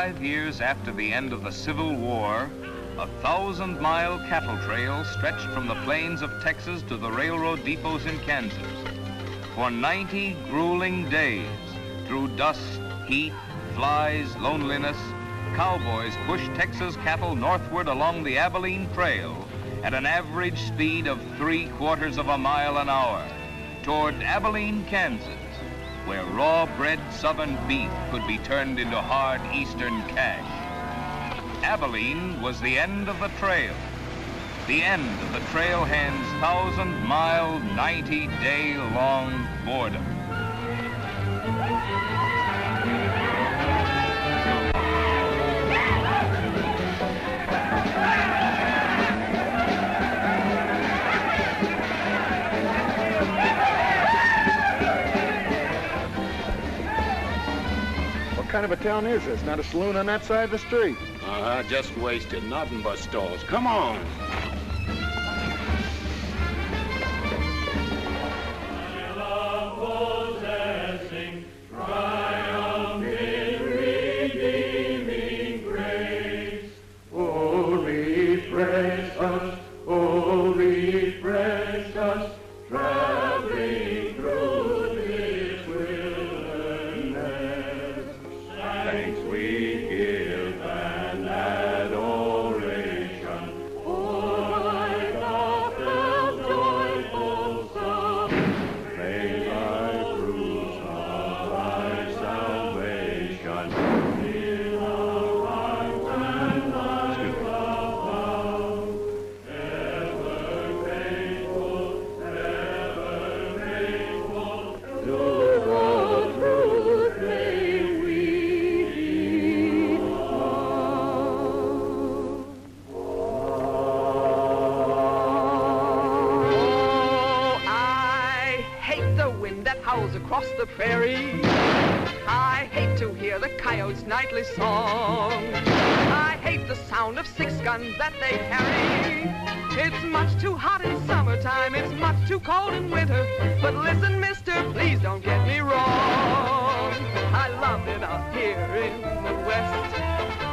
5 years after the end of the Civil War, a 1,000-mile cattle trail stretched from the plains of Texas to the railroad depots in Kansas. For 90 grueling days, through dust, heat, flies, loneliness, cowboys pushed Texas cattle northward along the Abilene Trail at an average speed of 3/4 of a mile an hour toward Abilene, Kansas, where raw-bred southern beef could be turned into hard eastern cash. Abilene was the end of the trail, the end of the trailhand's 1,000-mile, 90-day-long boredom. What kind of a town is this? Not a saloon on that side of the street. Just wasted. Nothing but stalls. Come on. My love possessing, triumphing, redeeming grace. Oh, refresh us, traveling through this wilderness. Thanks we give and adoration for thy gospel's joyful song. May thy fruits of thy salvation fill our hearts and lives above. Ever faithful, to the truth may we belong. Oh, I hate the wind that howls across the prairie. I hate to hear the coyote's nightly song. I hate the sound of 6 guns that they carry. It's much too hot in summertime, it's much too cold in winter. But listen, mister, please don't get me wrong. I love it up here in the West,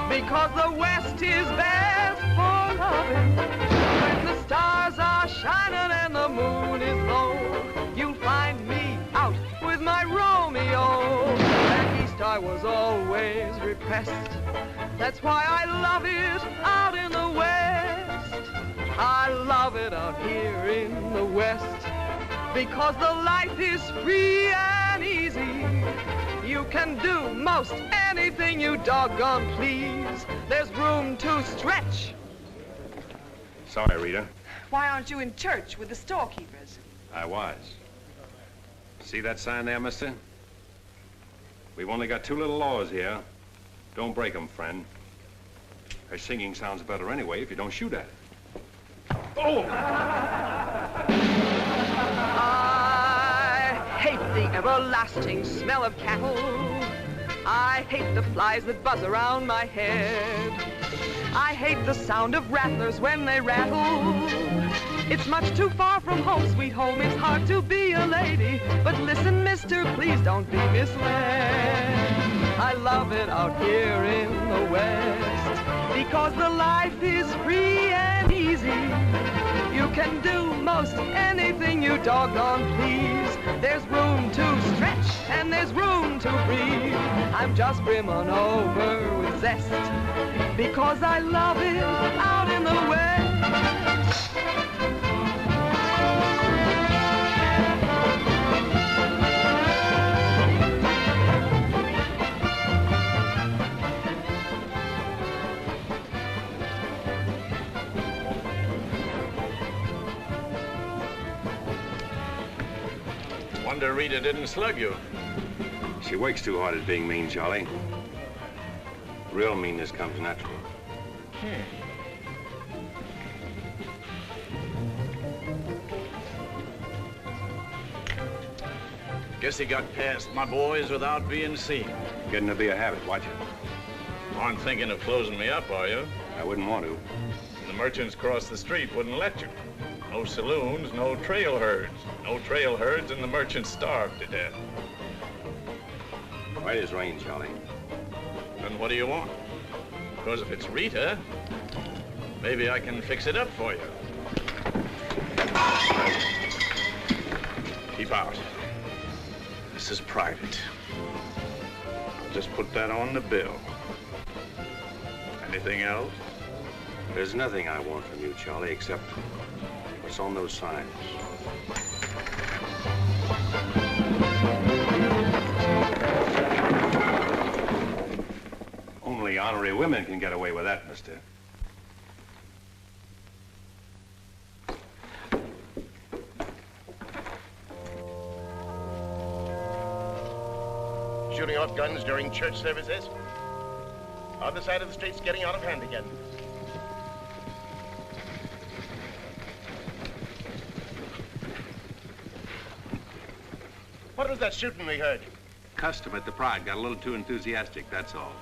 because the West is best for loving. When the stars are shining and the moon is low, you'll find me out with my Romeo. Back east I was always repressed. That's why I love it out in the West. I love it out here in the West, because the life is free and easy. You can do most anything you doggone please. There's room to stretch. Sorry, Rita. Why aren't you in church with the storekeepers? I was. See that sign there, mister? We've only got 2 little laws here. Don't break them, friend. Her singing sounds better anyway if you don't shoot at it. Oh! I hate the everlasting smell of cattle. I hate the flies that buzz around my head. I hate the sound of rattlers when they rattle. It's much too far from home, sweet home. It's hard to be a lady. But listen, mister, please don't be misled. I love it out here in the West, because the life is free and easy. You can do most anything you doggone please. There's room to stretch and there's room to breathe. I'm just brimming over with zest, because I love it out in the West. Wonder Rita didn't slug you. She works too hard at being mean, Charlie. Real meanness comes natural. Guess he got past my boys without being seen. Getting to be a habit, watch it. Aren't thinking of closing me up, are you? I wouldn't want to. The merchants across the street wouldn't let you. No saloons, no trail herds. No trail herds, and the merchants starved to death. Why does rain, Charlie? Then what do you want? Because if it's Rita, maybe I can fix it up for you. Keep out. This is private. I'll just put that on the bill. Anything else? There's nothing I want from you, Charlie, except what's on those signs. Only honorary women can get away with that, mister. Shooting off guns during church services? Other side of the street's getting out of hand again. What was that shooting we heard? Custom at the Pride got a little too enthusiastic, that's all.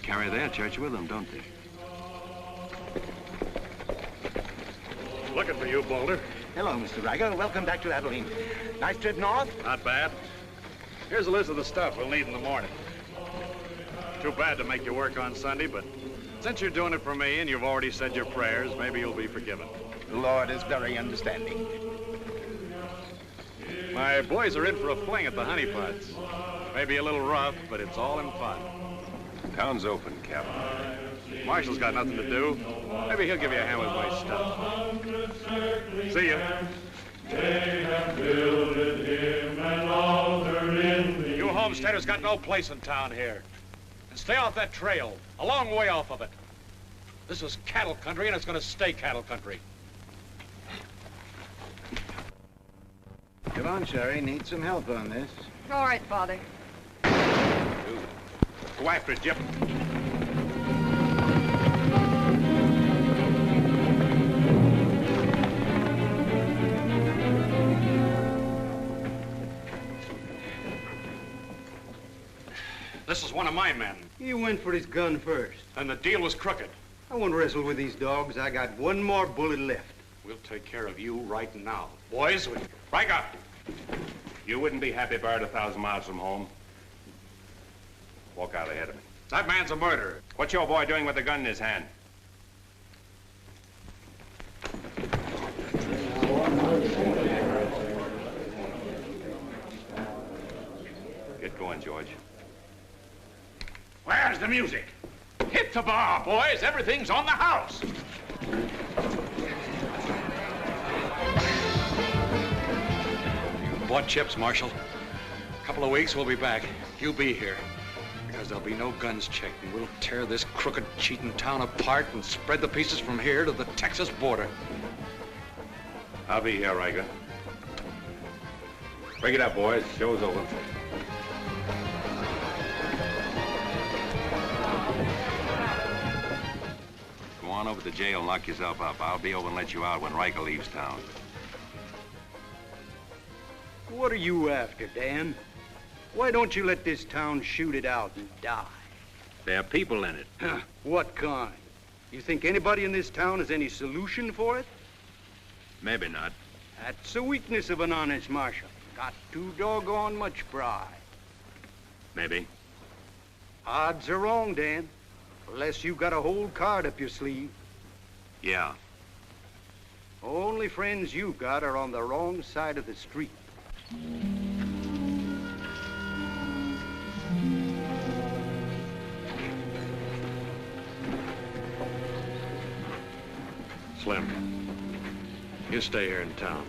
Carry their church with them, don't they? Looking for you, Boulder. Hello, Mr. Ryker. Welcome back to Abilene. Nice trip north? Not bad. Here's a list of the stuff we'll need in the morning. Too bad to make you work on Sunday, but since you're doing it for me and you've already said your prayers, maybe you'll be forgiven. The Lord is very understanding. My boys are in for a fling at the honey pots. Maybe a little rough, but it's all in fun. Town's open, Captain. Marshal's got nothing to do. Maybe he'll give you a hand with my stuff. See ya. They have builded him an altar in the... You homesteaders got no place in town here. And stay off that trail, a long way off of it. This is cattle country, and it's going to stay cattle country. Come on, Sherry. Need some help on this. All right, Father. Go after it, Jip. This is one of my men. He went for his gun first. And the deal was crooked. I won't wrestle with these dogs. I got one more bullet left. We'll take care of you right now. Boys, Ryker! You wouldn't be happy buried 1,000 miles from home. Walk out ahead of me. That man's a murderer. What's your boy doing with the gun in his hand? Get going, George. Where's the music? Hit the bar, boys. Everything's on the house. You bought chips, Marshal. A couple of weeks, we'll be back. You be here. Because there'll be no guns checked, and we'll tear this crooked, cheating town apart and spread the pieces from here to the Texas border. I'll be here, Ryker. Break it up, boys. Show's over. Go on over to the jail and lock yourself up. I'll be over and let you out when Ryker leaves town. What are you after, Dan? Why don't you let this town shoot it out and die? There are people in it. What kind? You think anybody in this town has any solution for it? Maybe not. That's a weakness of an honest marshal. Got too doggone much pride. Maybe. Odds are wrong, Dan. Unless you got a whole card up your sleeve. Yeah. Only friends you got are on the wrong side of the street. Slim, you stay here in town.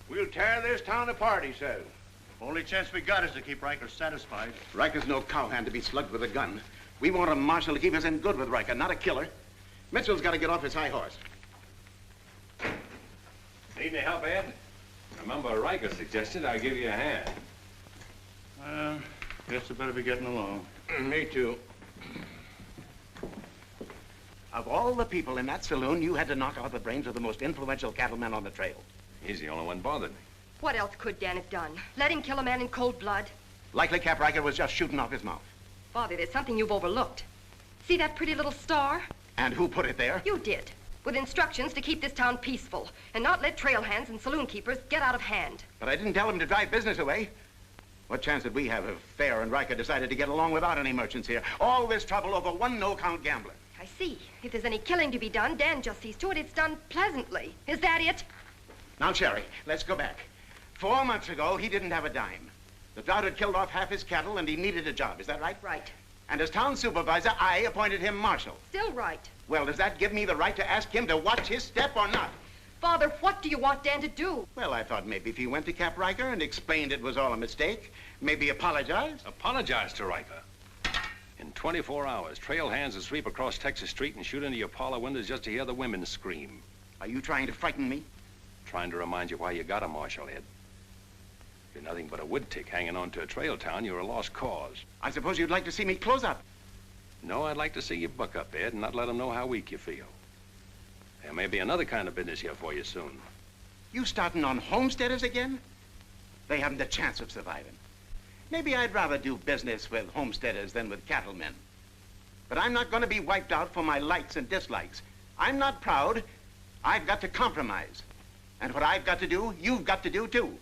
We'll tear this town apart, he says. Only chance we got is to keep Ryker satisfied. Ryker's no cowhand to be slugged with a gun. We want a marshal to keep us in good with Ryker, not a killer. Mitchell's got to get off his high horse. Need any help, Ed? Remember, Ryker suggested I give you a hand. Guess I better be getting along. Me too. Of all the people in that saloon, you had to knock out the brains of the most influential cattleman on the trail. He's the only one bothered me. What else could Dan have done? Let him kill a man in cold blood? Likely Cap Ryker was just shooting off his mouth. Father, there's something you've overlooked. See that pretty little star? And who put it there? You did, with instructions to keep this town peaceful and not let trail hands and saloon keepers get out of hand. But I didn't tell him to drive business away. What chance did we have if Fair and Ryker decided to get along without any merchants here? All this trouble over one no-count gambler. I see. If there's any killing to be done, Dan just sees to it it's done pleasantly. Is that it? Now, Sherry, let's go back. 4 months ago, he didn't have a dime. The drought had killed off half his cattle, and he needed a job. Is that right? Right. And as town supervisor, I appointed him marshal. Still right. Well, does that give me the right to ask him to watch his step or not? Father, what do you want Dan to do? Well, I thought maybe if he went to Cap Ryker and explained it was all a mistake, maybe apologize. Apologize to Ryker. In 24 hours, trail hands will sweep across Texas Street and shoot into your parlor windows just to hear the women scream. Are you trying to frighten me? Trying to remind you why you got a marshal, Ed. You're nothing but a wood tick hanging on to a trail town. You're a lost cause. I suppose you'd like to see me close up. No, I'd like to see you buck up, Ed, and not let them know how weak you feel. There may be another kind of business here for you soon. You starting on homesteaders again? They haven't a chance of surviving. Maybe I'd rather do business with homesteaders than with cattlemen. But I'm not going to be wiped out for my likes and dislikes. I'm not proud. I've got to compromise. And what I've got to do, you've got to do too.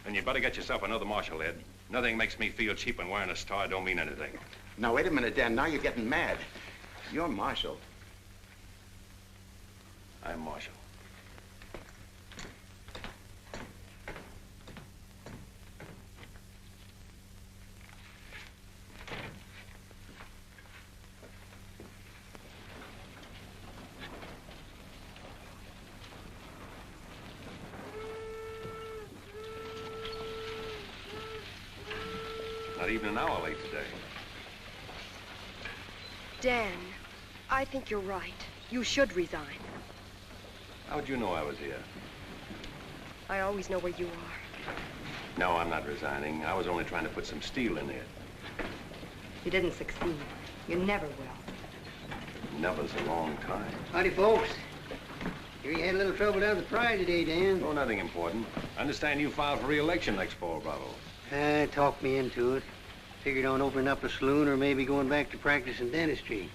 And you better get yourself another marshal, Ed. Nothing makes me feel cheap when wearing a star don't mean anything. Now, wait a minute, Dan. Now you're getting mad. You're marshal. I'm marshal. Not even an hour late today. Dan, I think you're right. You should resign. How'd you know I was here? I always know where you are. No, I'm not resigning. I was only trying to put some steel in it. You didn't succeed. You never will. Never's a long time. Howdy, folks. Here you had a little trouble down at the Pride today, Dan. Oh, nothing important. I understand you filed for re-election next fall, Bravo. Talked me into it. Figured on opening up a saloon or maybe going back to practicing dentistry.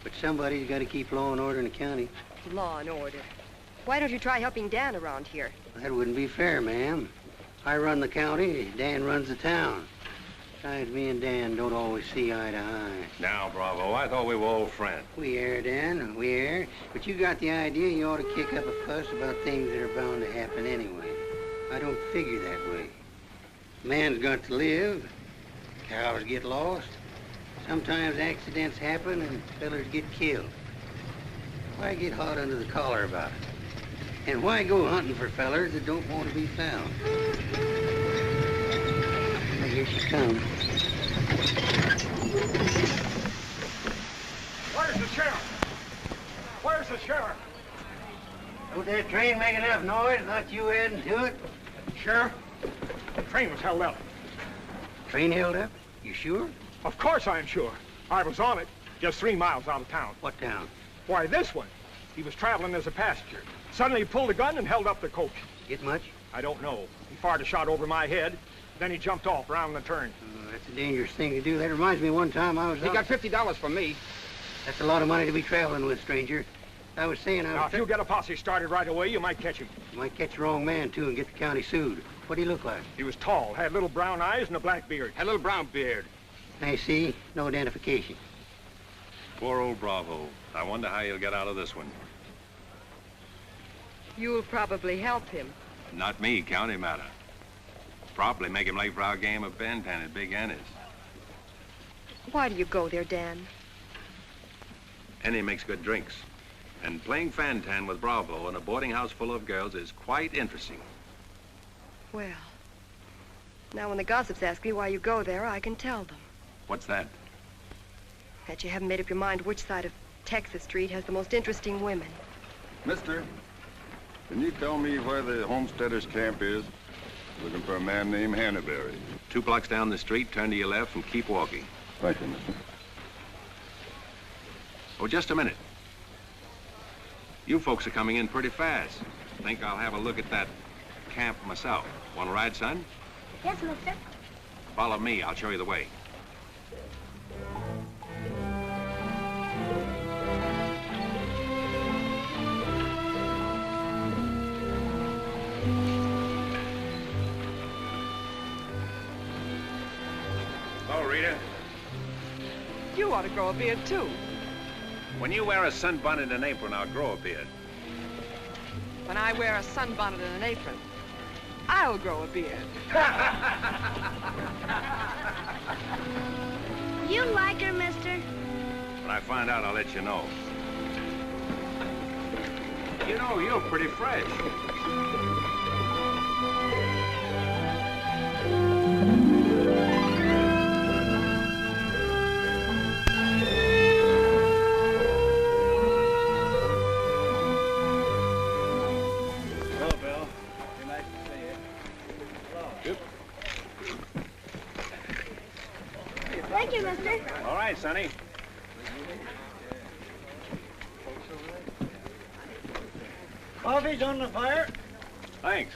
But somebody's got to keep law and order in the county. Law and order. Why don't you try helping Dan around here? That wouldn't be fair, ma'am. I run the county, Dan runs the town. Besides, me and Dan don't always see eye to eye. Now, Bravo, I thought we were old friends. We are, Dan, we are. But you got the idea you ought to kick up a fuss about things that are bound to happen anyway. I don't figure that way. Man's got to live. Cows get lost. Sometimes accidents happen and fellers get killed. Why get hot under the collar about it? And why go hunting for fellers that don't want to be found? Here she comes. Where's the sheriff? Where's the sheriff? Don't that train make enough noise? Not you adding to it? Sheriff, the train was held up. Train held up? You sure? Of course I'm sure. I was on it, just 3 miles out of town. What town? Why, this one. He was traveling as a passenger. Suddenly he pulled a gun and held up the coach. Get much? I don't know. He fired a shot over my head, then he jumped off around the turn. Oh, that's a dangerous thing to do. That reminds me one time I was He got $50 from me. That's a lot of money to be traveling with, stranger. I was saying Now, if you get a posse started right away, you might catch him. You might catch the wrong man, too, and get the county sued. What'd he look like? He was tall, had little brown eyes and a black beard. Had a little brown beard. I see. No identification. Poor old Bravo. I wonder how he'll get out of this one. You'll probably help him. Not me, county matter. Probably make him late for our game of Bantan at Big Annie's. Why do you go there, Dan? Annie makes good drinks. And playing Fantan with Bravo in a boarding house full of girls is quite interesting. Well, now when the gossips ask me why you go there, I can tell them. What's that? That you haven't made up your mind which side of Texas Street has the most interesting women. Mister, can you tell me where the homesteaders' camp is? Looking for a man named Hannaberry. 2 blocks down the street, turn to your left and keep walking. Thank you, mister. Oh, just a minute. You folks are coming in pretty fast. Think I'll have a look at that camp myself. Want to ride, son? Yes, mister. Follow me. I'll show you the way. Hello, Rita. You ought to grow a beard, too. When you wear a sunbonnet and an apron, I'll grow a beard. When I wear a sunbonnet and an apron, I'll grow a beard. You like her, mister? When I find out, I'll let you know. You know, you're pretty fresh. Thank you, mister. All right, Sonny. Coffee's on the fire. Thanks.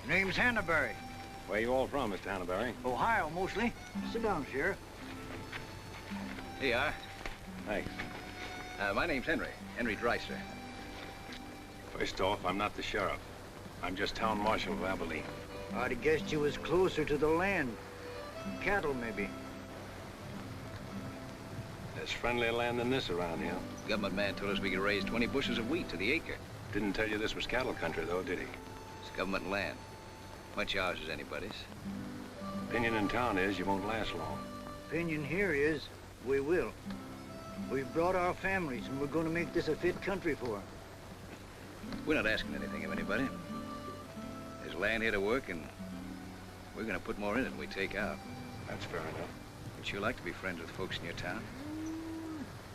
Name's Hannaberry. Where you all from, Mr. Hannaberry? Ohio, mostly. Sit down, Sheriff. Here you are. Thanks. My name's Henry Dreiser. First off, I'm not the sheriff. I'm just town marshal of Abilene. I'd have guessed you was closer to the land. Cattle, maybe. There's friendlier land than this around here. Government man told us we could raise 20 bushels of wheat to the acre. Didn't tell you this was cattle country, though, did he? It's government land. Much ours is anybody's. Opinion in town is you won't last long. Opinion here is we will. We've brought our families, and we're going to make this a fit country for them. We're not asking anything of anybody. There's land here to work, and we're going to put more in it than we take out. That's fair enough. We'd sure like to be friends with folks in your town.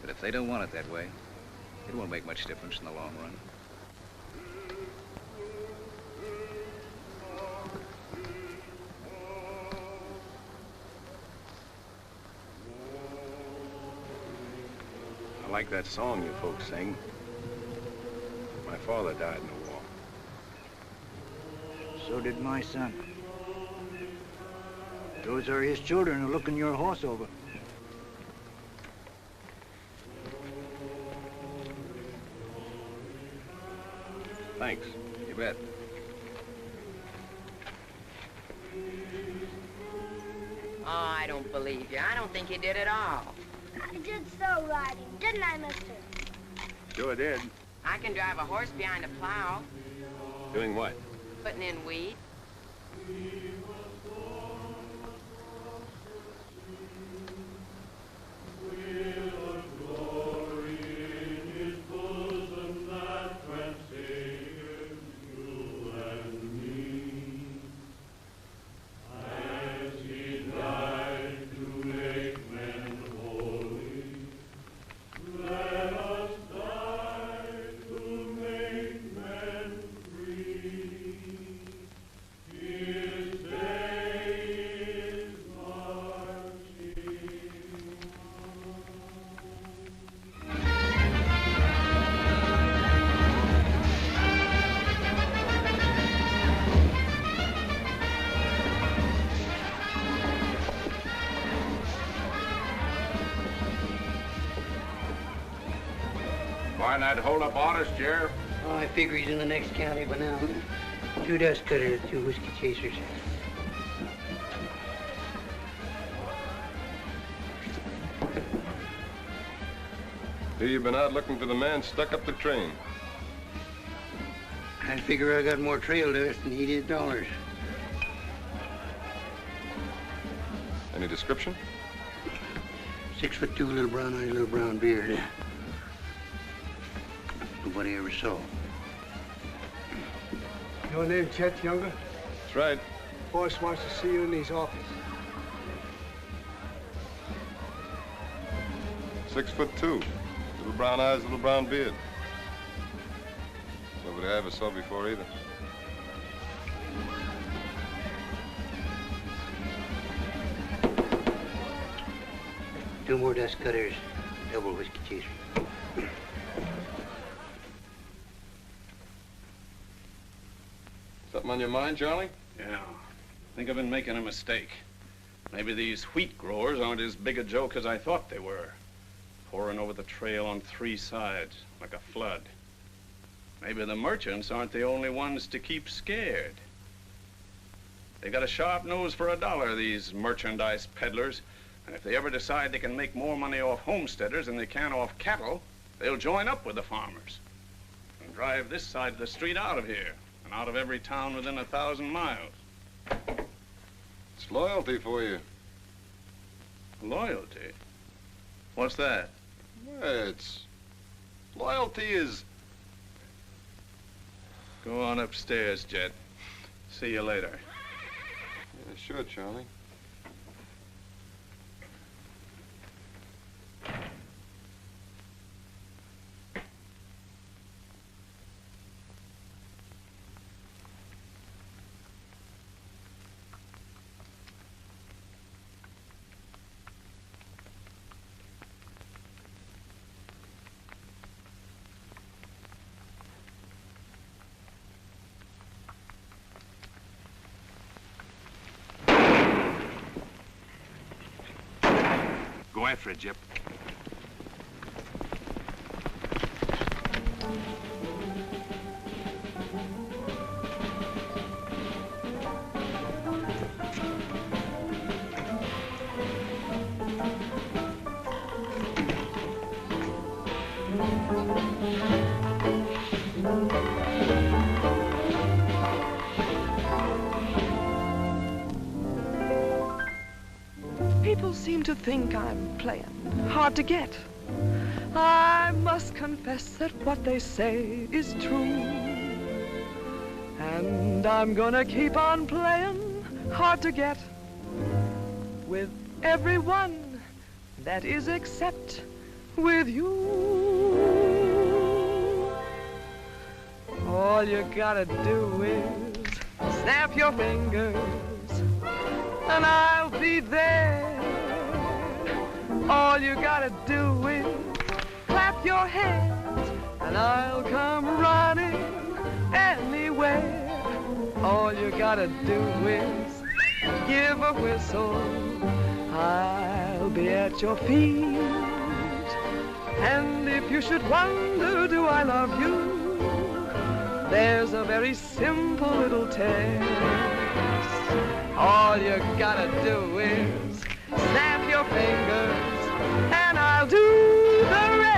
But if they don't want it that way, it won't make much difference in the long run. I like that song you folks sing. My father died in the war. So did my son. Those are his children who are looking your horse over. Thanks. You bet. Oh, I don't believe you. I don't think you did at all. I did so riding, didn't I, mister? Sure did. I can drive a horse behind a plow, Doing what? putting in wheat. Why not hold up orders, Sheriff? Oh, I figure he's in the next county by now. 2 dust cutters, 2 whiskey chasers. Here you've been out looking for the man stuck up the train. I figure I got more trail dust than he did dollars. Any description? 6'2", little brown eyes, little brown beard. Nobody ever saw. Your name, Chet Younger? That's right. Boyce wants to see you in his office. 6'2", little brown eyes, little brown beard. Nobody I ever saw before either. 2 more dust cutters, double whiskey chaser. Something on your mind, Charlie? Yeah. I think I've been making a mistake. Maybe these wheat growers aren't as big a joke as I thought they were. Pouring over the trail on 3 sides, like a flood. Maybe the merchants aren't the only ones to keep scared. They got a sharp nose for $1, these merchandise peddlers. And if they ever decide they can make more money off homesteaders than they can off cattle, they'll join up with the farmers and drive this side of the street out of here and out of every town within 1,000 miles. It's loyalty for you. Loyalty? What's that? It's... loyalty is... Go on upstairs, Jet. See you later. Yeah, sure, Charlie. Go after it, Jip. People seem to think I'm playing hard to get. I must confess that what they say is true. And I'm gonna keep on playing hard to get with everyone, that is except with you. All you gotta do is snap your fingers and I'll be there. All you gotta do is clap your hands and I'll come running anywhere. All you gotta do is give a whistle. I'll be at your feet. And if you should wonder, do I love you? There's a very simple little test. All you gotta do is snap your fingers and I'll do the rest.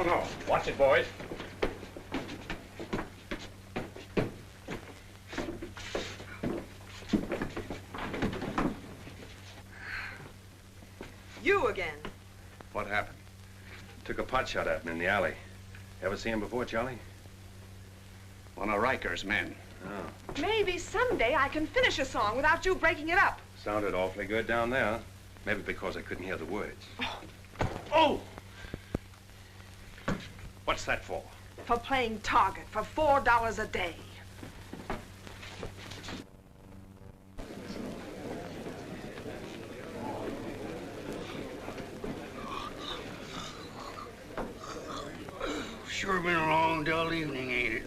No. Watch it, boys. You again. What happened? Took a pot shot at him in the alley. Ever see him before, Charlie? One of Ryker's men. Oh. Maybe someday I can finish a song without you breaking it up. Sounded awfully good down there. Maybe because I couldn't hear the words. Oh! What's that for? For playing target for $4 a day. Sure been a long, dull evening, ain't it?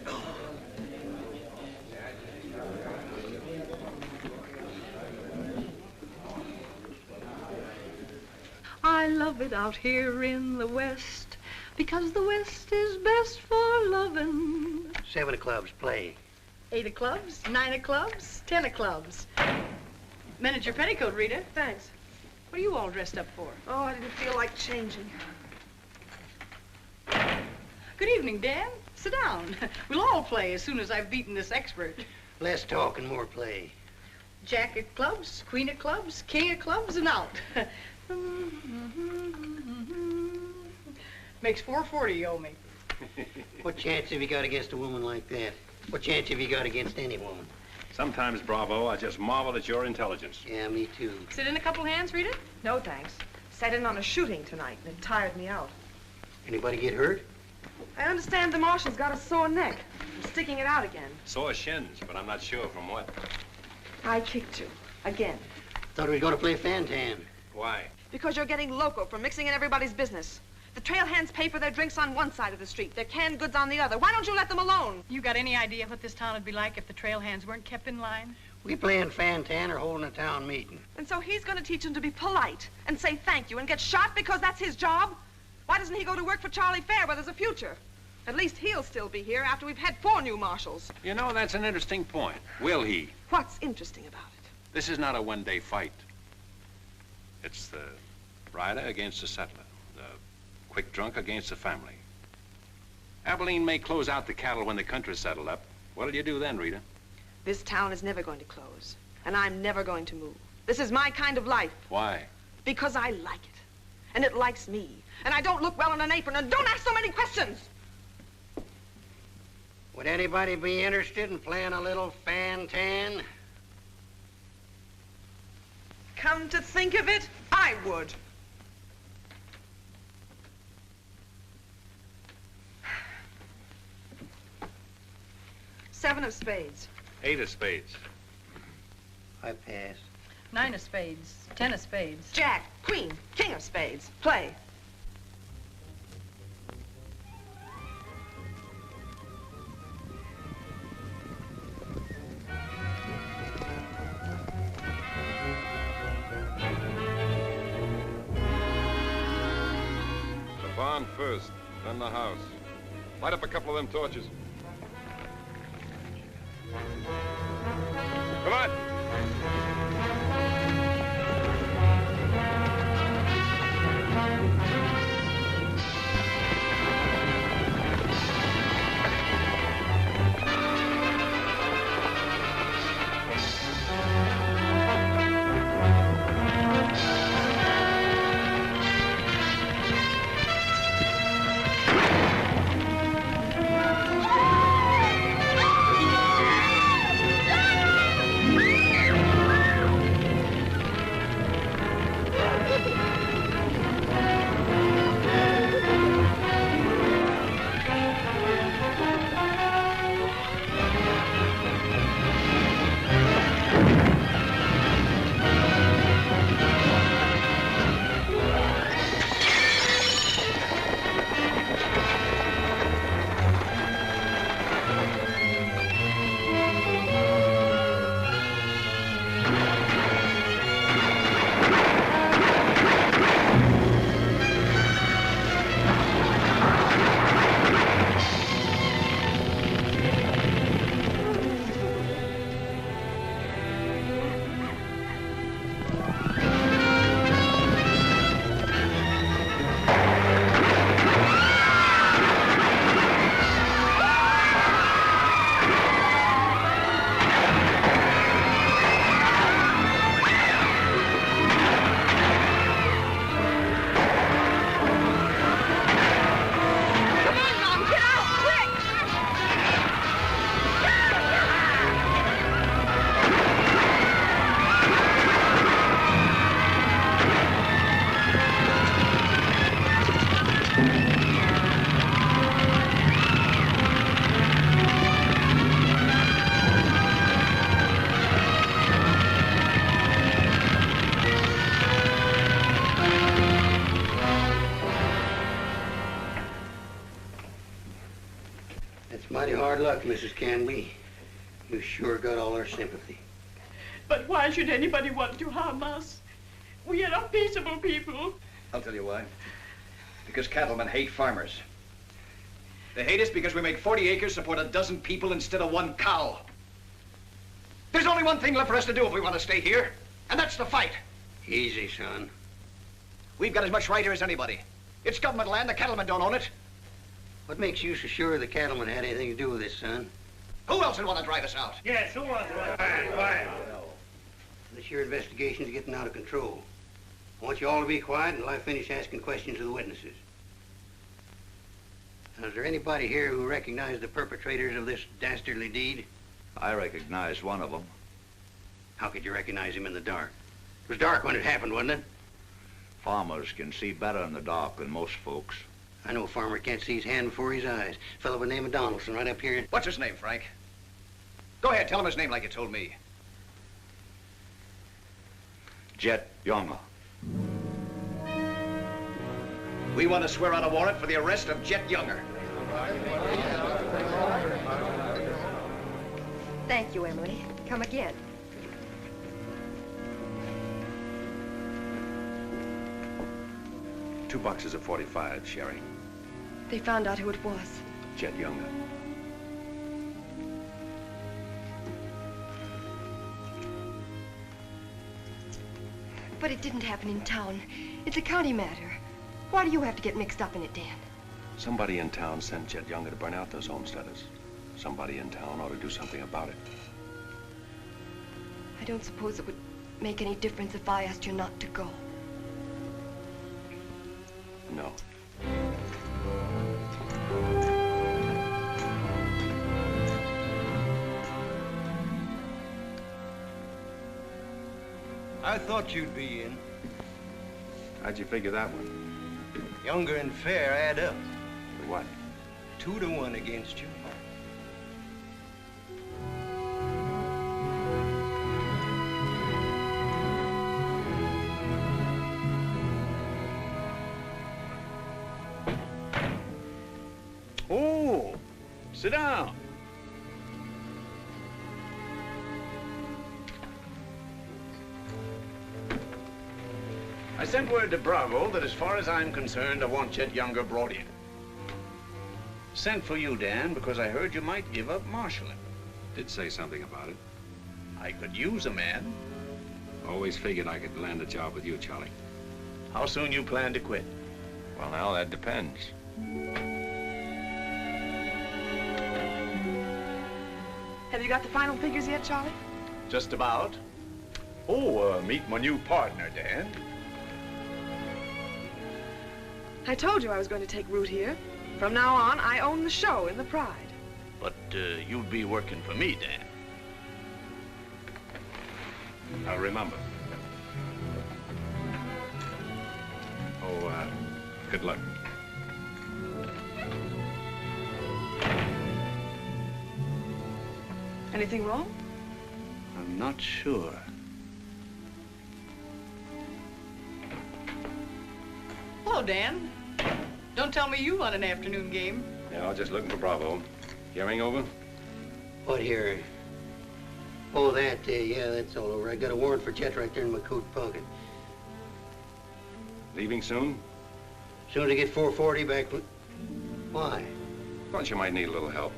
I love it out here in the West, because the West is best for lovin'. 7 of clubs, play. 8 of clubs, 9 of clubs, 10 of clubs. Mended your petticoat, Rita. Thanks. What are you all dressed up for? Oh, I didn't feel like changing. Good evening, Dan. Sit down. We'll all play as soon as I've beaten this expert. Less talk and more play. Jack of clubs, queen of clubs, king of clubs, and out. Makes $4.40 you owe me. What chance have you got against a woman like that? What chance have you got against any woman? Sometimes, Bravo, I just marvel at your intelligence. Yeah, me too. Sit in a couple hands, Rita? No, thanks. Sat in on a shooting tonight, and it tired me out. Anybody get hurt? I understand the Marshal's got a sore neck. I'm sticking it out again. Sore shins, but I'm not sure from what. I kicked you. Again. Thought we were going to play Fantan. Why? Because you're getting loco for mixing in everybody's business. The trail hands pay for their drinks on one side of the street, their canned goods on the other. Why don't you let them alone? You got any idea what this town would be like if the trail hands weren't kept in line? We playing Fantan or holding a town meeting. And so he's going to teach them to be polite and say thank you and get shot because that's his job? Why doesn't he go to work for Charlie Fair where there's a future? At least he'll still be here after we've had 4 new marshals. You know, that's an interesting point. Will he? What's interesting about it? This is not a one-day fight. It's the rider against the settler, the quick drunk against the family. Abilene may close out the cattle when the country's settled up. What'll you do then, Rita? This town is never going to close, and I'm never going to move. This is my kind of life. Why? Because I like it, and it likes me, and I don't look well in an apron, and don't ask so many questions. Would anybody be interested in playing a little Fantan? Come to think of it, I would. Seven of spades. 8 of spades. I pass. 9 of spades, 10 of spades. Jack, queen, king of spades. Play. The barn first, then the house. Light up a couple of them torches. Come on. Hard luck, Mrs. Canby. You sure got all our sympathy. But why should anybody want to harm us? We are not peaceable people. I'll tell you why. Because cattlemen hate farmers. They hate us because we make 40 acres support a dozen people instead of one cow. There's only one thing left for us to do if we want to stay here, and that's to fight. Easy, son. We've got as much right here as anybody. It's government land. The cattlemen don't own it. What makes you so sure the cattlemen had anything to do with this, son? Who else would want to drive us out? Yes, who wants to? This your investigation's getting out of control. I want you all to be quiet until I finish asking questions of the witnesses. Now, is there anybody here who recognized the perpetrators of this dastardly deed? I recognize one of them. How could you recognize him in the dark? It was dark when it happened, wasn't it? Farmers can see better in the dark than most folks. I know a farmer can't see his hand before his eyes. A fellow by the name of Donaldson right up here. What's his name, Frank? Go ahead, tell him his name like you told me. Jet Younger. We want to swear out a warrant for the arrest of Jet Younger. Thank you, Emily. Come again. Two boxes of 45, Sherry. They found out who it was. Jet Younger. But it didn't happen in town. It's a county matter. Why do you have to get mixed up in it, Dan? Somebody in town sent Jet Younger to burn out those homesteaders. Somebody in town ought to do something about it. I don't suppose it would make any difference if I asked you not to go. No. I thought you'd be in. How'd you figure that one? Younger and Fair add up. What? 2 to 1 against you. Oh, sit down. I sent word to Bravo that as far as I'm concerned, I want Jet Younger brought in. Sent for you, Dan, because I heard you might give up marshaling. Did say something about it. I could use a man. Always figured I could land a job with you, Charlie. How soon you plan to quit? Well, now, that depends. Have you got the final figures yet, Charlie? Just about. Oh, meet my new partner, Dan. I told you I was going to take root here. From now on, I own the show in the Pride. But you'd be working for me, Dan. I'll remember. Oh, good luck. Anything wrong? I'm not sure. Hello, Dan. Don't tell me you run an afternoon game. Yeah, I was just looking for Bravo. Hearing over? What here? Oh, that, yeah, that's all over. I got a warrant for Jet right there in my coat pocket. Leaving soon? Soon as I get 440 back. Why? Thought you might need a little help.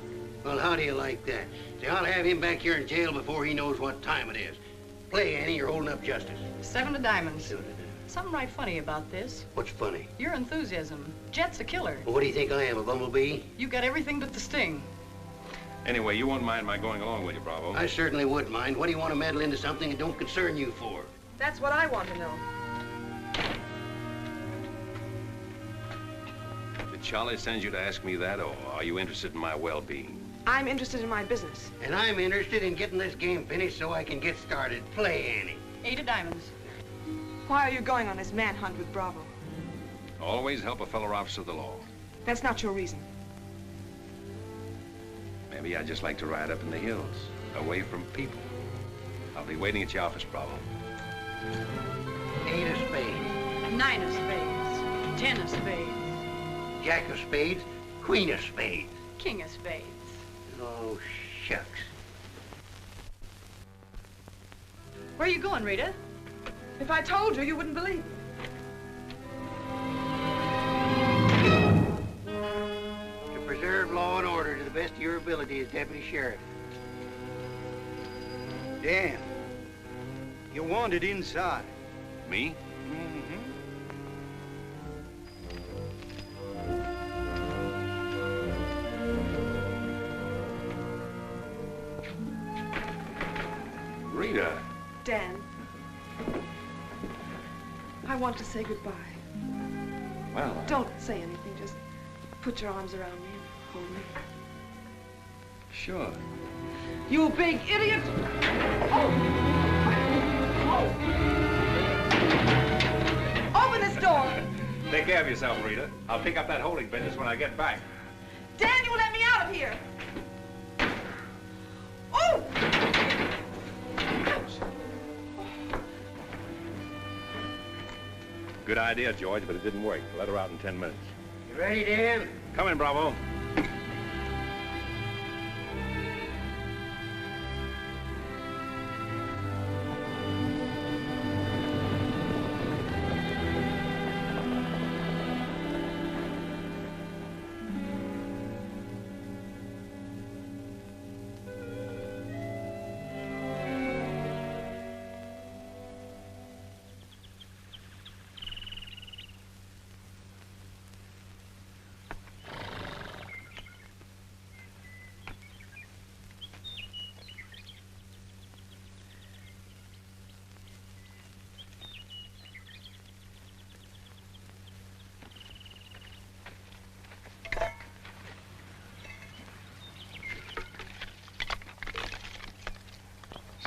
Well, how do you like that? See, I'll have him back here in jail before he knows what time it is. Play, Annie, you're holding up justice. 7 of diamonds. Something right funny about this. What's funny? Your enthusiasm. Jet's a killer. Well, what do you think I am, a bumblebee? You got everything but the sting. Anyway, you won't mind my going along with you, Bravo. I certainly would mind. What do you want to meddle into something that don't concern you for? That's what I want to know. Did Charlie send you to ask me that, or are you interested in my well-being? I'm interested in my business. And I'm interested in getting this game finished so I can get started. Play, Annie. 8 of diamonds. Why are you going on this manhunt with Bravo? Always help a fellow officer of the law. That's not your reason. Maybe I'd just like to ride up in the hills, away from people. I'll be waiting at your office, Bravo. 8 of spades. 9 of spades. 10 of spades. Jack of spades. Queen of spades. King of spades. Oh, shucks. Where are you going, Rita? If I told you, you wouldn't believe me. To preserve law and order to the best of your ability as deputy sheriff. Dan, you're wanted inside. Me? Rita. Dan, I want to say goodbye. Well, Don't say anything. Just put your arms around me and hold me. sure. You big idiot! Open this door! Take care of yourself, Rita. I'll pick up that holding business when I get back. Dan, you let me out of here! Oh! Good idea, George, but it didn't work. Let her out in 10 minutes. You ready, Dan? Come in, Bravo.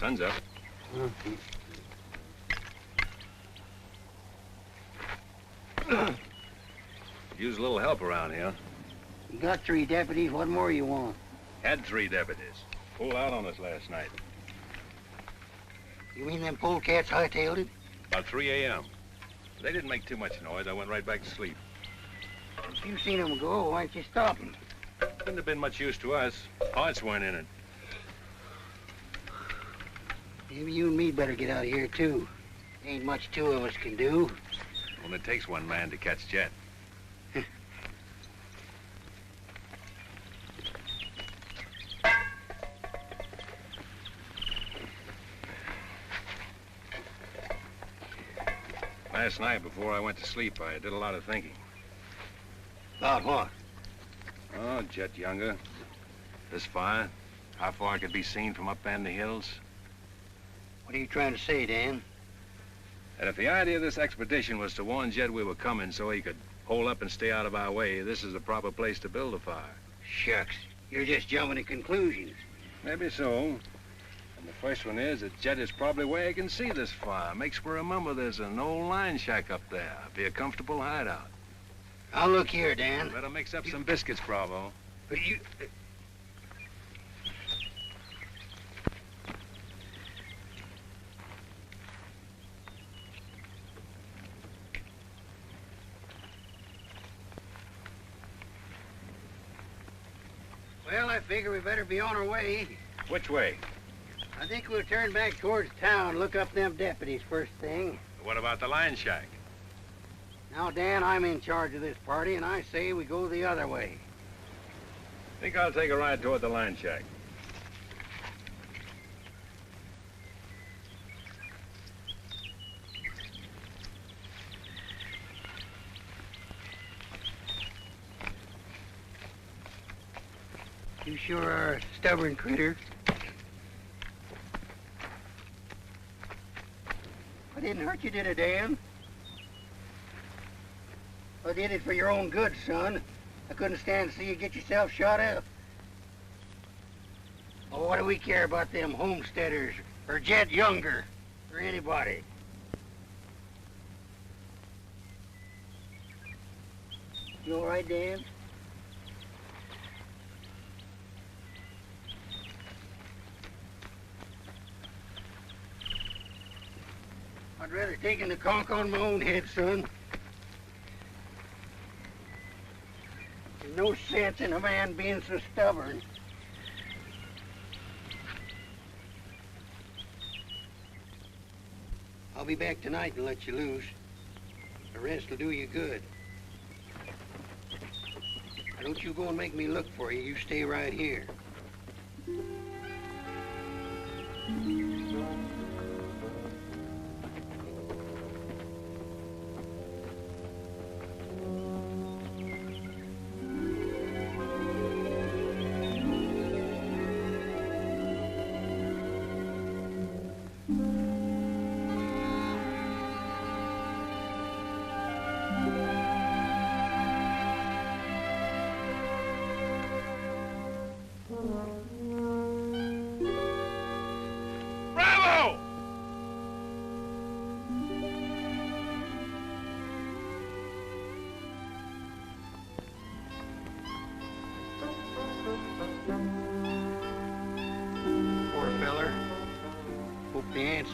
Sun's up. Use a little help around here. You got 3 deputies. What more you want? Had 3 deputies. Pulled out on us last night. You mean them polecats hightailed it? About 3 a.m. They didn't make too much noise. I went right back to sleep. If you seen them go, why'd you stop them? Couldn't have been much use to us. Hearts weren't in it. Maybe you and me better get out of here, too. Ain't much 2 of us can do. Only takes 1 man to catch Jet. Last night, before I went to sleep, I did a lot of thinking. About what? Oh, Jet Younger. This fire. How far it could be seen from up in the hills. What are you trying to say, Dan? And if the idea of this expedition was to warn Jed we were coming so he could hole up and stay out of our way, this is the proper place to build a fire. Shucks. You're just jumping to conclusions. Maybe so. And the first one is that Jed is probably where he can see this fire. Makes for remember there's an old line shack up there. Be a comfortable hideout. Now look here, Dan. Better mix up some biscuits, Bravo. But you... Well, I figure we better be on our way. Which way? I think we'll turn back towards town, look up them deputies first thing. What about the line shack? Now, Dan, I'm in charge of this party, and I say we go the other way. Think I'll take a ride toward the line shack. You sure are a stubborn critter. I didn't hurt you, did I, Dan? I did it for your own good, son. I couldn't stand to see you get yourself shot up. Oh, what do we care about them homesteaders, or Jed Younger, or anybody? You all right, Dan? I'd rather take the conk on my own head, son. There's no sense in a man being so stubborn. I'll be back tonight and let you loose. The rest will do you good. Now, don't you go and make me look for you. You stay right here.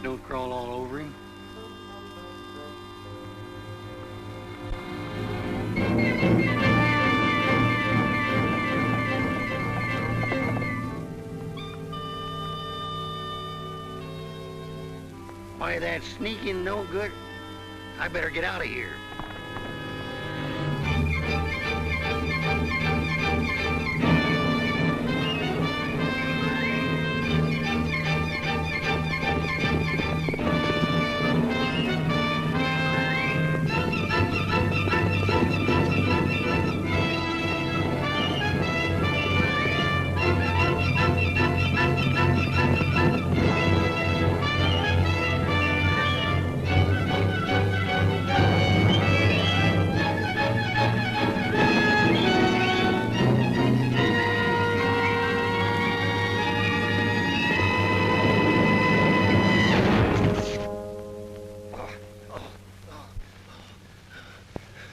Don't crawl all over him. Why, that sneaking no good. I better get out of here.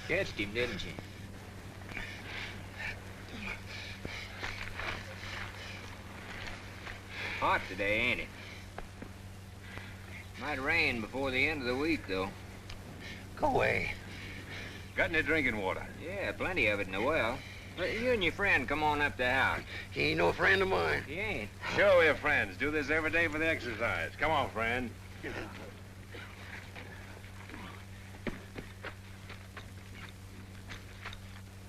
Catched him, didn't you? Hot today, ain't it? Might rain before the end of the week, though. Go away. Got any drinking water? Yeah, plenty of it in the well. You and your friend come on up the house. He ain't no friend of mine. He ain't. Sure, we're friends. Do this every day for the exercise. Come on, friend.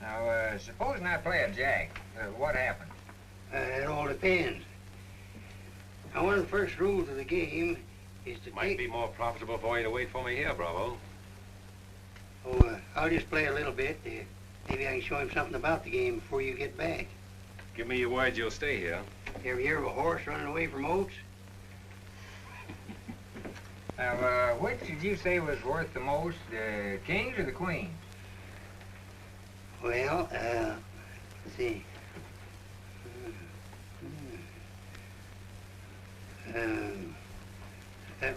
Now, supposing I play a jack, what happened? It all depends. Now, one of the first rules of the game is to Might be more profitable for you to wait for me here, Bravo. Oh, I'll just play a little bit. Maybe I can show him something about the game before you get back. Give me your word you'll stay here. You ever hear of a horse running away from oats? Now, which did you say was worth the most, the kings or the queens? Well, let's see.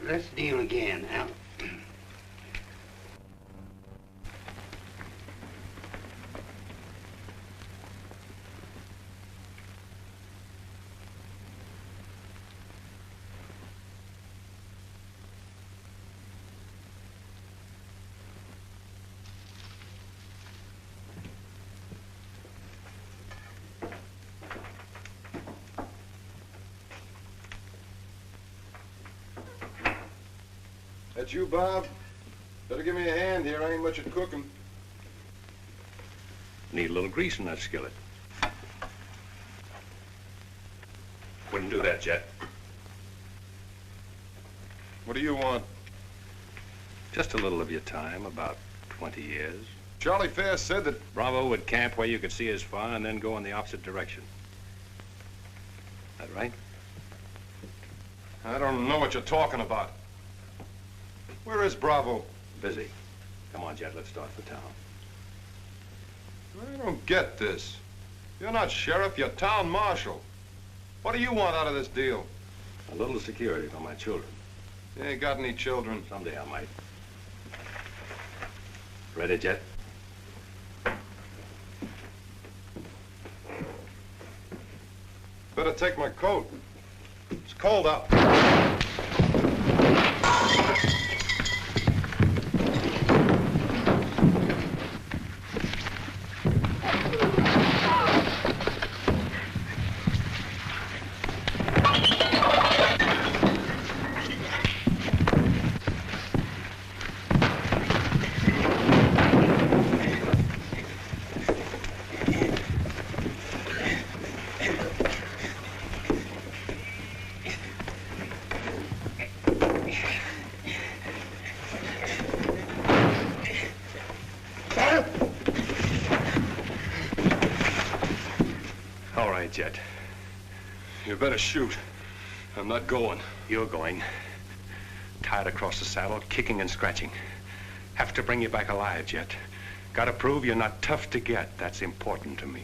Let's deal again. Now, That you, Bob? Better give me a hand here. I ain't much at cooking. Need a little grease in that skillet. Wouldn't do that, Jet. What do you want? Just a little of your time, about 20 years. Charlie Fair said that... Bravo would camp where you could see his fire and then go in the opposite direction. That right? I don't know what you're talking about. Where is Bravo? Busy. Come on, Jet, let's start for town. I don't get this. You're not sheriff, you're town marshal. What do you want out of this deal? A little security for my children. You ain't got any children. Someday I might. Ready, Jet? Better take my coat. It's cold out. right, Jet. You better shoot. I'm not going. You're going. Tied across the saddle, kicking and scratching. Have to bring you back alive, Jet. Gotta prove you're not tough to get. That's important to me.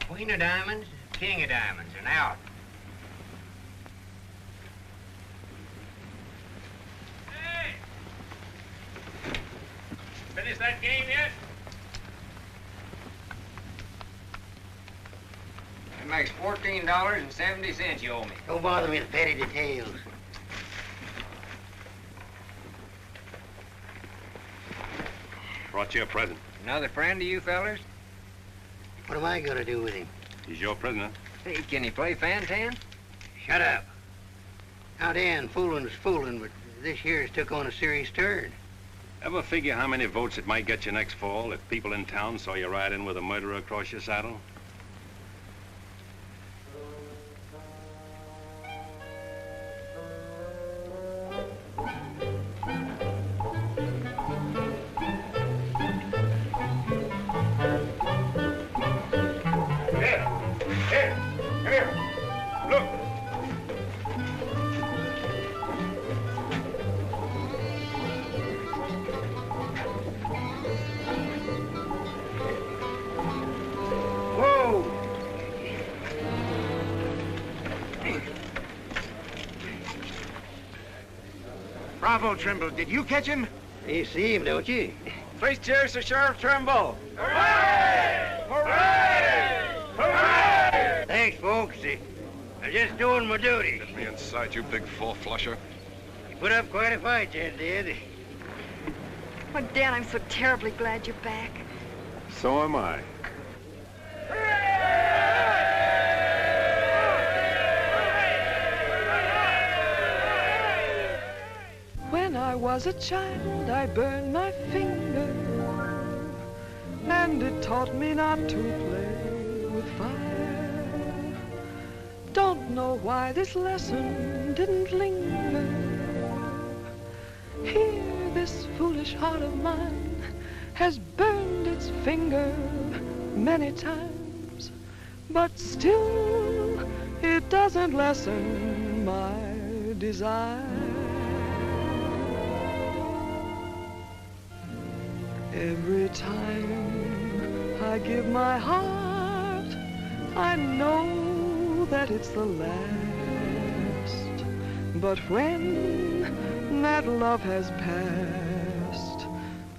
Queen of diamonds, king of diamonds, and out. Hey! Finish that game yet? That makes $14.70 you owe me. Don't bother me with petty details. Brought you a present. Another friend of you fellers? What am I gonna do with him? He's your prisoner. Hey, can he play fan-tan? Shut up. Now, Dan, fooling's fooling, but this year's took on a serious turn. Ever figure how many votes it might get you next fall if people in town saw you ride in with a murderer across your saddle? Bravo, Trimble. Did you catch him? You see him, don't you? Three cheers for Sheriff Trimble. Hooray! Hooray! Hooray! Thanks, folks. I'm just doing my duty. Get me inside, you big four-flusher. You put up quite a fight, Jen did. Oh, Dan, I'm so terribly glad you're back. So am I. When I was a child, I burned my finger, and it taught me not to play with fire. Don't know why this lesson didn't linger. Here, this foolish heart of mine has burned its finger many times, but still it doesn't lessen my desire. Every time I give my heart, I know that it's the last. But when that love has passed,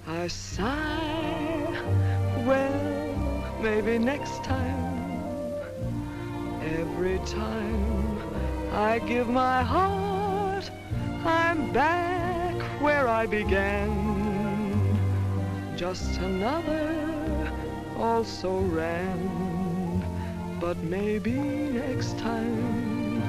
I sigh, well, maybe next time. Every time I give my heart, I'm back where I began. Just another also ran, but maybe next time,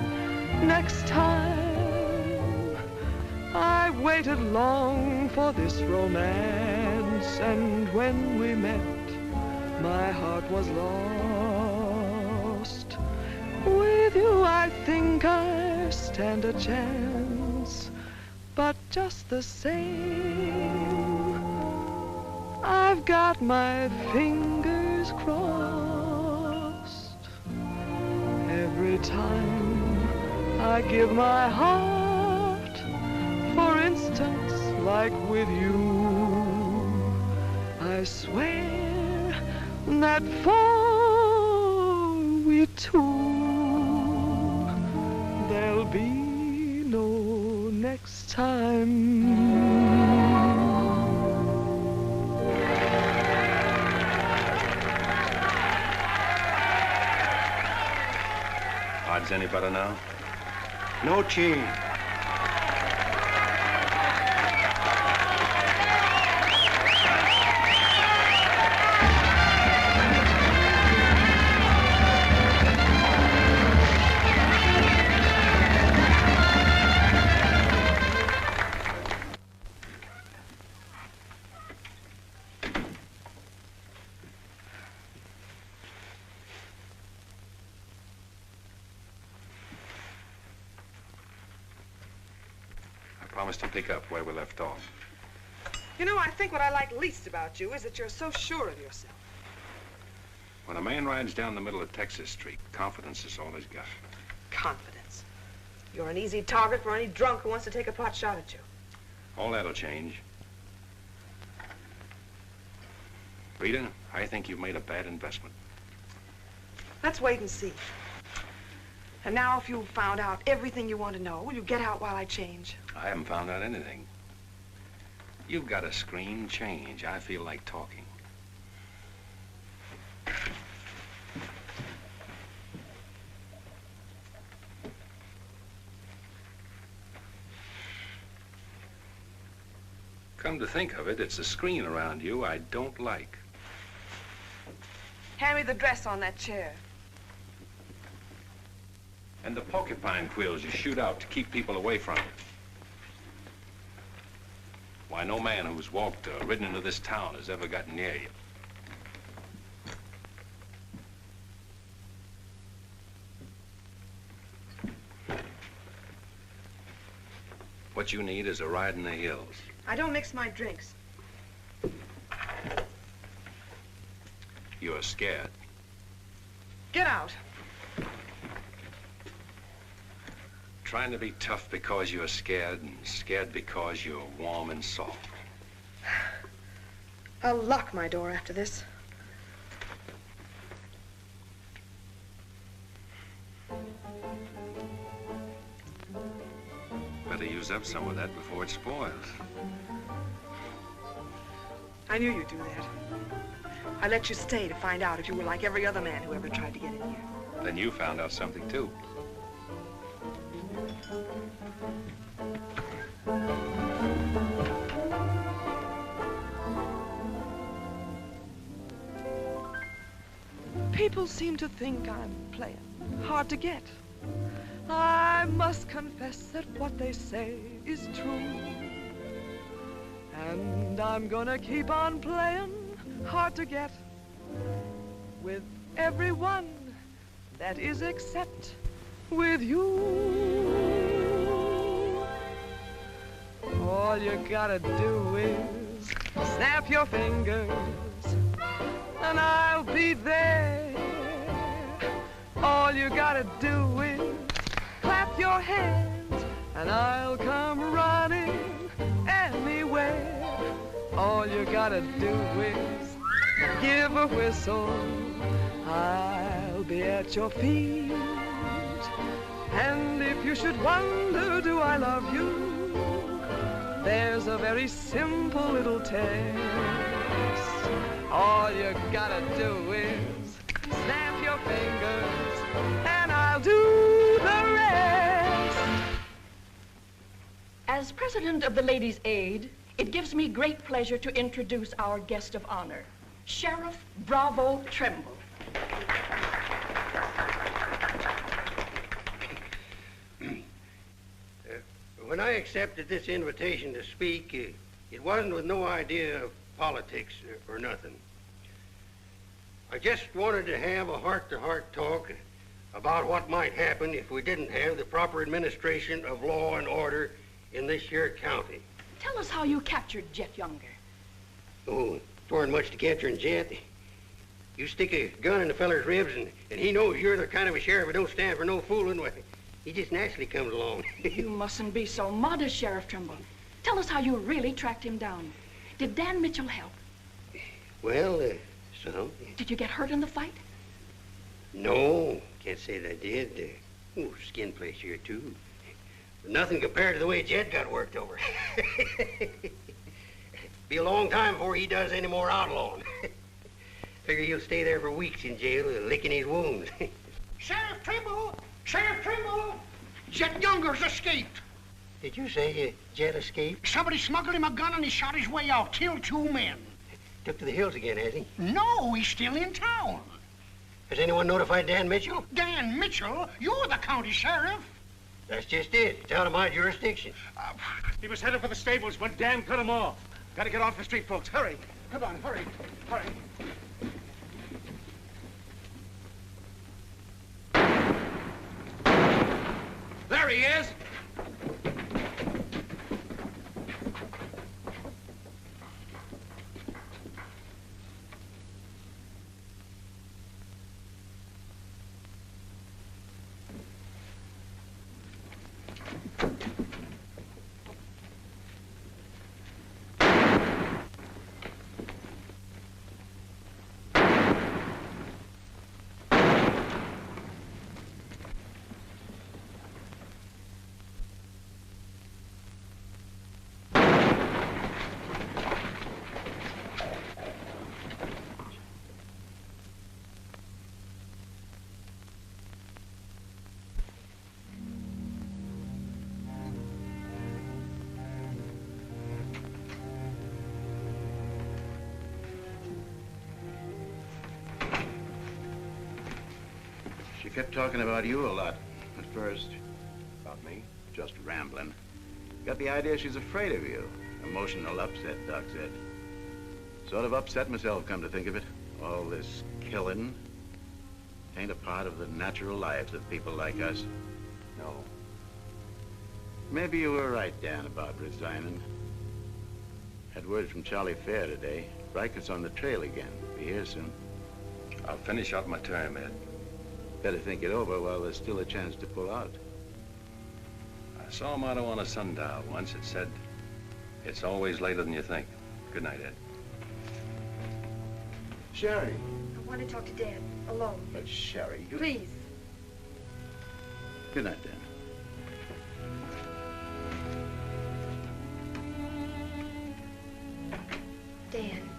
I waited long for this romance, and when we met, my heart was lost. With you, I think I stand a chance, but just the same, I've got my fingers crossed. Every time I give my heart, for instance, like with you, I swear that for we two, there'll be no next time. Odds any better now? No change. Promise to pick up where we left off. You know, I think what I like least about you is that you're so sure of yourself. When a man rides down the middle of Texas Street, confidence is all he's got. Confidence. You're an easy target for any drunk who wants to take a pot shot at you. All that'll change. Rita, I think you've made a bad investment. Let's wait and see. And now, if you've found out everything you want to know, will you get out while I change? I haven't found out anything. You've got a screen change. I feel like talking. Come to think of it, it's the screen around you I don't like. Hand me the dress on that chair. And the porcupine quills you shoot out to keep people away from you. Why, no man who's walked or ridden into this town has ever gotten near you. What you need is a ride in the hills. I don't mix my drinks. You're scared. Get out. Trying to be tough because you're scared, and scared because you're warm and soft. I'll lock my door after this. Better use up some of that before it spoils. I knew you'd do that. I let you stay to find out if you were like every other man who ever tried to get in here. Then you found out something, too. People seem to think I'm playing hard to get. I must confess that what they say is true. And I'm gonna keep on playing hard to get with everyone that is except with you. All you gotta do is snap your fingers and I'll be there. All you gotta do is clap your hands and I'll come running anywhere. All you gotta do is give a whistle. I'll be at your feet. And if you should wonder, do I love you? There's a very simple little test. All you gotta do is snap your fingers and I'll do the rest. As president of the Ladies' Aid, it gives me great pleasure to introduce our guest of honor, Sheriff Bravo Trimble. When I accepted this invitation to speak, it wasn't with no idea of politics or nothing. I just wanted to have a heart-to-heart talk about what might happen if we didn't have the proper administration of law and order in this here county. Tell us how you captured Jet Younger. Oh, it weren't much to capturing Jet. You stick a gun in the feller's ribs and he knows you're the kind of a sheriff who don't stand for no fooling. Well, he just naturally comes along. You mustn't be so modest, Sheriff Trimble. Tell us how you really tracked him down. Did Dan Mitchell help? Well, some. Did you get hurt in the fight? No, can't say that I did. Skin place here, too. But nothing compared to the way Jet got worked over. Be a long time before he does any more outlawing. Figure he'll stay there for weeks in jail, licking his wounds. Sheriff Trimble, Sheriff Trimble! Jet Younger's escaped. Did you say Jet escaped? Somebody smuggled him a gun and he shot his way out, killed 2 men. Took to the hills again, has he? No, he's still in town. Has anyone notified Dan Mitchell? Dan Mitchell? You're the county sheriff. That's just it. It's out of my jurisdiction. He was headed for the stables, but Dan cut him off. Gotta get off the street, folks. Hurry. Come on, hurry. Hurry. There he is. She kept talking about you a lot at first. About me? Just rambling. Got the idea she's afraid of you. Emotional upset, Doc said. Sort of upset myself, come to think of it. All this killing ain't a part of the natural lives of people like us. No. Maybe you were right, Dan, about resigning. Had word from Charlie Fair today. Ryker's on the trail again. Be here soon. I'll finish out my term, Ed. Better think it over while there's still a chance to pull out. I saw a motto on a sundial once. It said, "It's always later than you think." Good night, Ed. Sherry. I want to talk to Dad, alone. But Sherry, you... Please. Good night, Dan. Dan,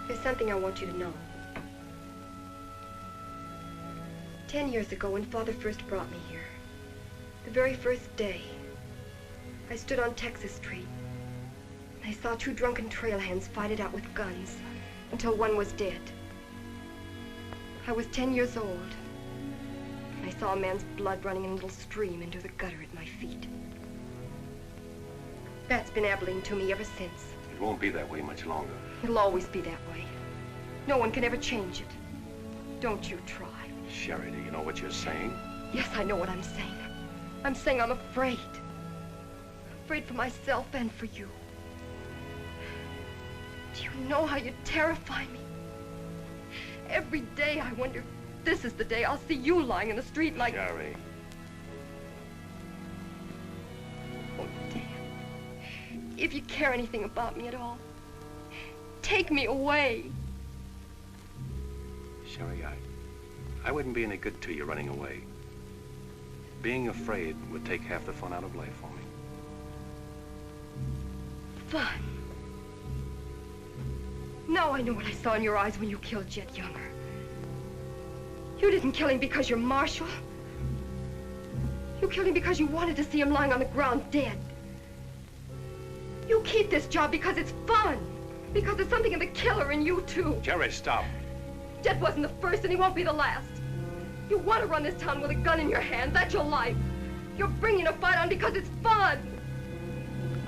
there's something I want you to know. 10 years ago, when Father first brought me here, the very first day, I stood on Texas Street. I saw 2 drunken trail hands fight it out with guns until one was dead. I was 10 years old. I saw a man's blood running in a little stream into the gutter at my feet. That's been Abilene to me ever since. It won't be that way much longer. It'll always be that way. No one can ever change it. Don't you try. Sherry, do you know what you're saying? Yes, I know what I'm saying. I'm saying I'm afraid. I'm afraid for myself and for you. Do you know how you terrify me? Every day I wonder if this is the day I'll see you lying in the street like... Sherry. Oh, Dan. If you care anything about me at all, take me away. Sherry, I wouldn't be any good to you running away. Being afraid would take half the fun out of life for me. Fun. Now I know what I saw in your eyes when you killed Jet Younger. You didn't kill him because you're Marshal. You killed him because you wanted to see him lying on the ground dead. You keep this job because it's fun. Because there's something in the killer in you, too. Jerry, stop. Jet wasn't the first, and he won't be the last. You want to run this town with a gun in your hand. That's your life. You're bringing a fight on because it's fun.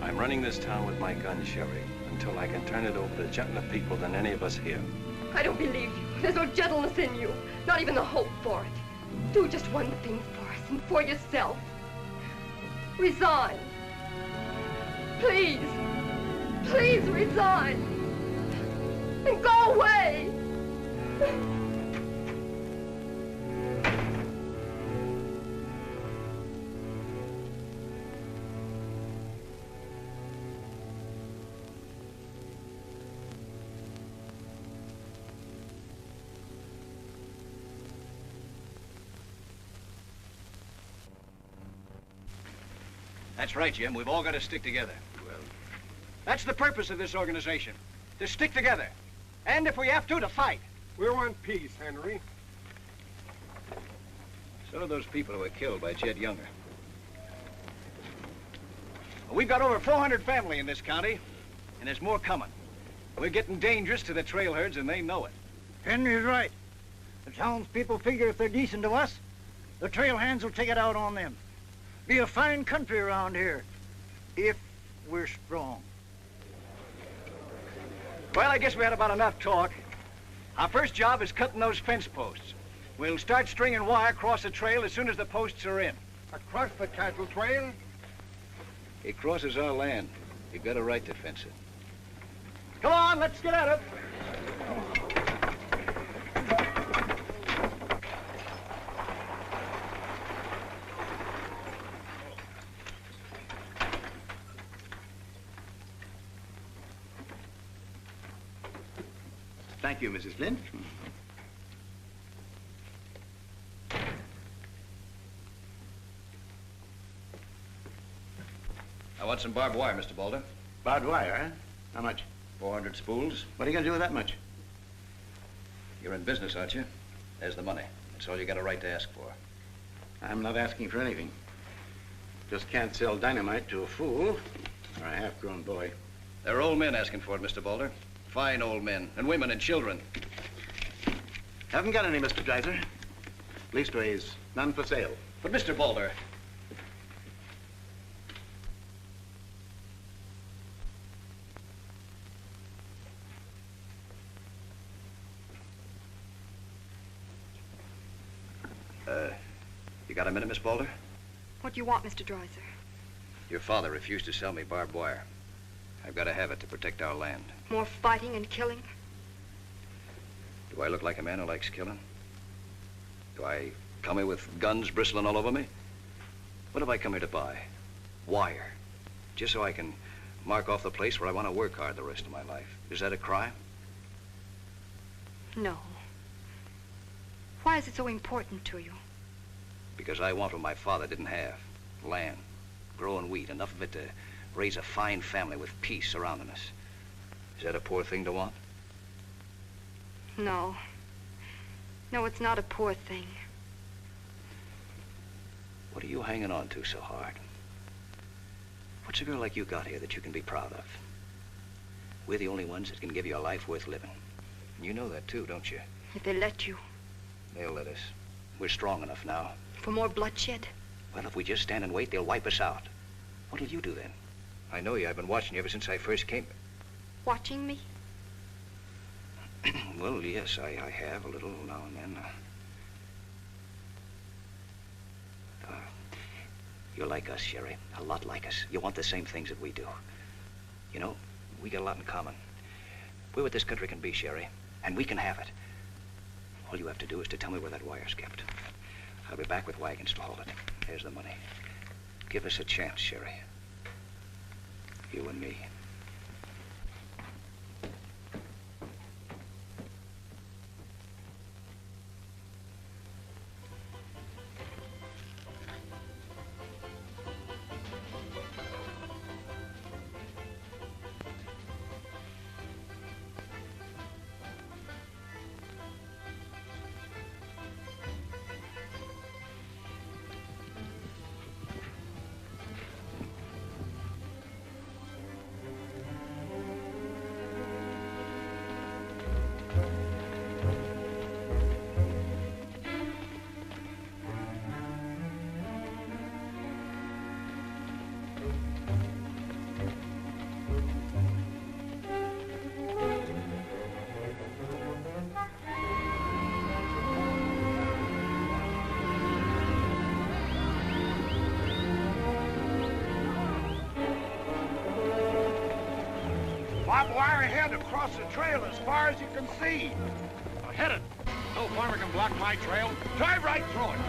I'm running this town with my gun, Sherry, until I can turn it over to gentler people than any of us here. I don't believe you. There's no gentleness in you. Not even the hope for it. Do just one thing for us and for yourself. Resign. Please. Please resign. And go away. That's right, Jim. We've all got to stick together. Well, that's the purpose of this organization. To stick together. And if we have to fight. We want peace, Henry. So do those people who were killed by Jed Younger. We've got over 400 family in this county, and there's more coming. We're getting dangerous to the trail herds, and they know it. Henry's right. The townspeople figure if they're decent to us, the trail hands will take it out on them. Be a fine country around here, if we're strong. Well, I guess we had about enough talk. Our first job is cutting those fence posts. We'll start stringing wire across the trail as soon as the posts are in. Across the cattle trail? It crosses our land. You've got a right to fence it. Come on, let's get at it. Thank you, Mrs. Flint. I want some barbed wire, Mr. Boulder. Barbed wire, huh? How much? 400 spools. What are you going to do with that much? You're in business, aren't you? There's the money. That's all you got a right to ask for. I'm not asking for anything. Just can't sell dynamite to a fool or a half-grown boy. There are old men asking for it, Mr. Boulder. Fine old men, and women and children. Haven't got any, Mr. Dreiser. Leastways, none for sale. But, Mr. Boulder... You got a minute, Miss Boulder? What do you want, Mr. Dreiser? Your father refused to sell me barbed wire. I've got to have it to protect our land. More fighting and killing? Do I look like a man who likes killing? Do I come here with guns bristling all over me? What have I come here to buy? Wire. Just so I can mark off the place where I want to work hard the rest of my life. Is that a crime? No. Why is it so important to you? Because I want what my father didn't have. Land, growing wheat, enough of it to raise a fine family with peace surrounding us. Is that a poor thing to want? No. No, it's not a poor thing. What are you hanging on to so hard? What's a girl like you got here that you can be proud of? We're the only ones that can give you a life worth living. And you know that too, don't you? If they let you. They'll let us. We're strong enough now. For more bloodshed? Well, if we just stand and wait, they'll wipe us out. What'll you do then? I know you. I've been watching you ever since I first came. Watching me? Well, yes, I have a little now and then. You're like us, Sherry. A lot like us. You want the same things that we do. You know, we got a lot in common. We're what this country can be, Sherry, and we can have it. All you have to do is to tell me where that wire's kept. I'll be back with wagons to haul it. There's the money. Give us a chance, Sherry. You and me. Barbed wire ahead across the trail as far as you can see. Now hit it. No farmer can block my trail. Drive right through it.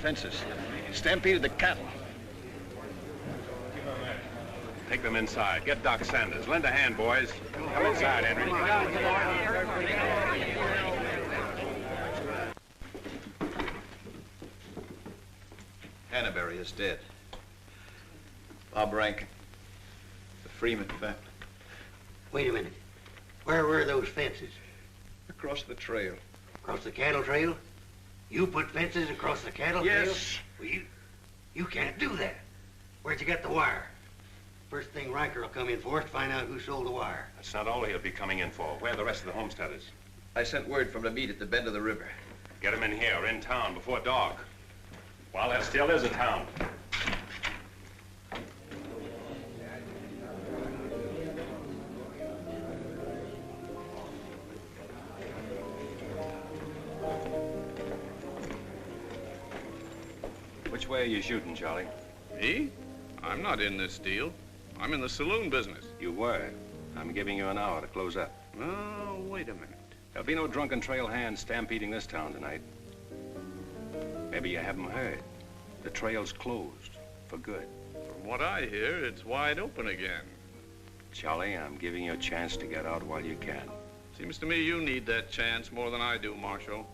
fences. Stampeded the cattle. Take them inside. Get Doc Sanders. Lend a hand, boys. Come inside, Henry. Hannaberry is dead. Bob Rankin. The Freeman family. Wait a minute. Where were those fences? Across the trail. Across the cattle trail? You put fences across the cattle trail? Yes. Well, you can't do that. Where'd you get the wire? First thing Ryker will come in for is to find out who sold the wire. That's not all he'll be coming in for. Where are the rest of the homesteaders? I sent word from the meet at the bend of the river. Get them in here, in town, before dark. While there still is a town. Which way are you shooting, Charlie? Me? I'm not in this deal. I'm in the saloon business. You were. I'm giving you an hour to close up. Oh, wait a minute. There'll be no drunken trail hands stampeding this town tonight. Maybe you haven't heard. The trail's closed for good. From what I hear, it's wide open again. Charlie, I'm giving you a chance to get out while you can. Seems to me you need that chance more than I do, Marshal.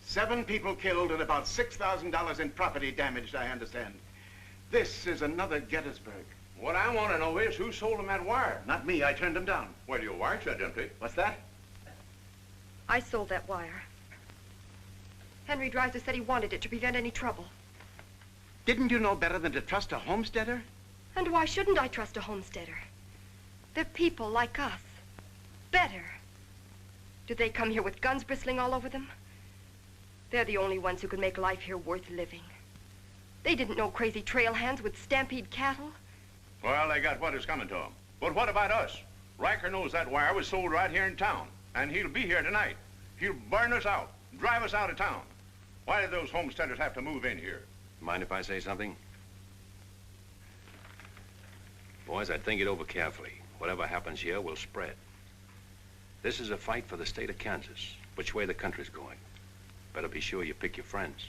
Seven people killed and about $6,000 in property damaged, I understand. This is another Gettysburg. What I want to know is who sold him that wire? Not me, I turned them down. Well, your wire said empty. What's that? I sold that wire. Henry Dreiser said he wanted it to prevent any trouble. Didn't you know better than to trust a homesteader? And why shouldn't I trust a homesteader? They're people like us. Better. Do they come here with guns bristling all over them? They're the only ones who can make life here worth living. They didn't know crazy trail hands would stampede cattle. Well, they got what is coming to them. But what about us? Ryker knows that wire was sold right here in town, and he'll be here tonight. He'll burn us out, drive us out of town. Why did those homesteaders have to move in here? Mind if I say something? Boys, I'd think it over carefully. Whatever happens here will spread. This is a fight for the state of Kansas. Which way the country's going. Better be sure you pick your friends.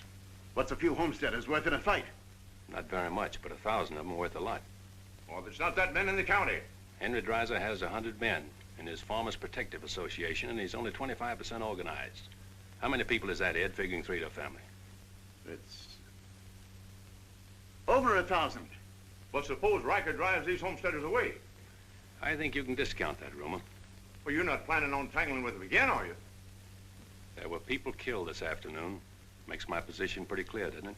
What's a few homesteaders worth in a fight? Not very much, but 1,000 of them are worth a lot. Well, there's not that many in the county. Henry Dreiser has 100 men in his Farmers Protective Association, and he's only 25% organized. How many people is that, Ed, figuring 3 to a family? It's over 1,000. But suppose Ryker drives these homesteaders away. I think you can discount that rumor. Well, you're not planning on tangling with them again, are you? There were people killed this afternoon. Makes my position pretty clear, doesn't it?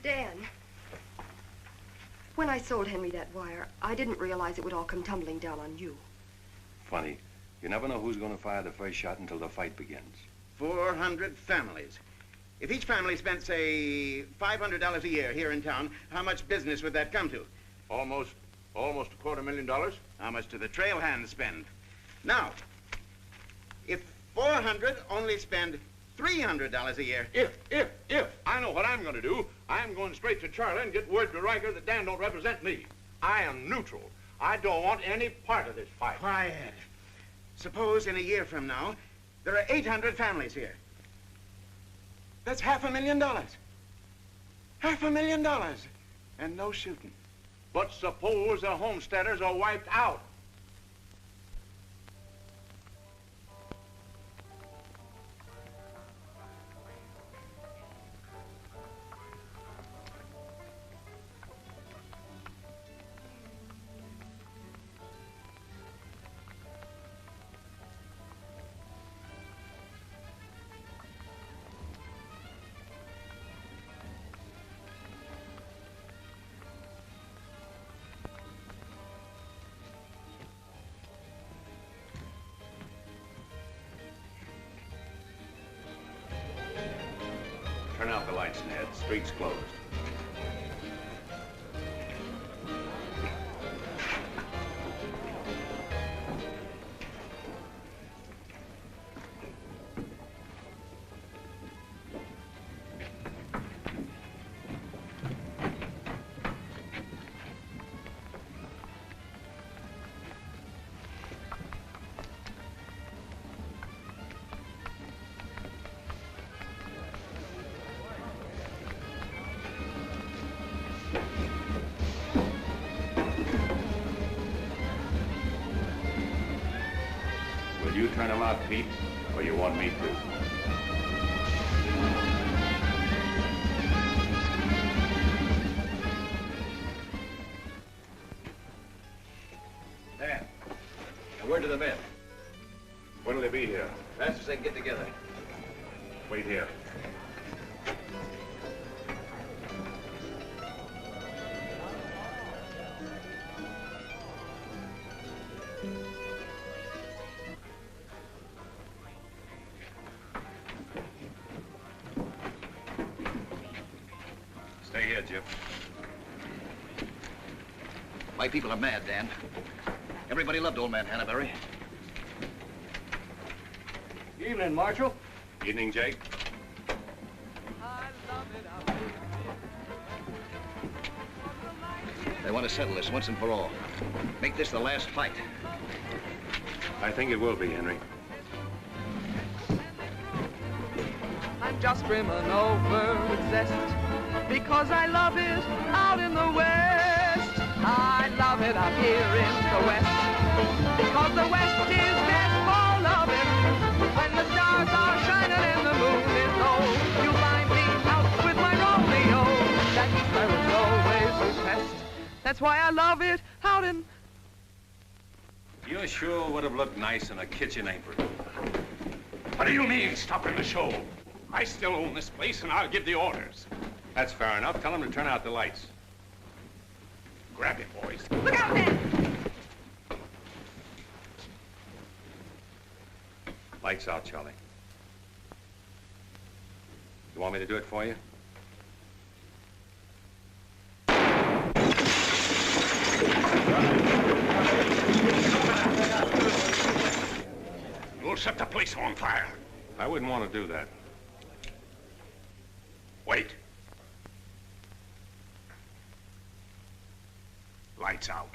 Dan, when I sold Henry that wire, I didn't realize it would all come tumbling down on you. Funny. You never know who's going to fire the first shot until the fight begins. 400 families. If each family spent, say, $500 a year here in town, how much business would that come to? Almost $250,000. How much do the trail hands spend? Now, if 400 only spend $300 a year. If. I know what I'm going to do. I'm going straight to Charlie and get word to Ryker that Dan don't represent me. I am neutral. I don't want any part of this fight. Quiet. Suppose in a year from now, there are 800 families here. That's $500,000. $500,000. And no shooting. But suppose the homesteaders are wiped out. Turn out the lights, Ned. Street's closed. you turn him out, Pete, or you want me to? Dan, a word to the men. When'll they be here? Fast as they can get together. Wait here. Stay here, Jip. My people are mad, Dan. Everybody loved old man Hannaberry. Evening, Marshal. Evening, Jake. They want to settle this once and for all. Make this the last fight. I think it will be, Henry. I'm just brimming over with zest because I love it out in the West. I love it out here in the West because the West is best for loving. When the stars are shining and the moon is low, you'll find me out with my Romeo. That East I was always his best. That's why I love it out in... You sure would have looked nice in a kitchen apron. What do you mean, stopping the show? I still own this place, and I'll give the orders. That's fair enough. Tell them to turn out the lights. Grab it, boys. Look out, man! Lights out, Charlie. You want me to do it for you? You'll set the place on fire. I wouldn't want to do that. Wait. Lights out.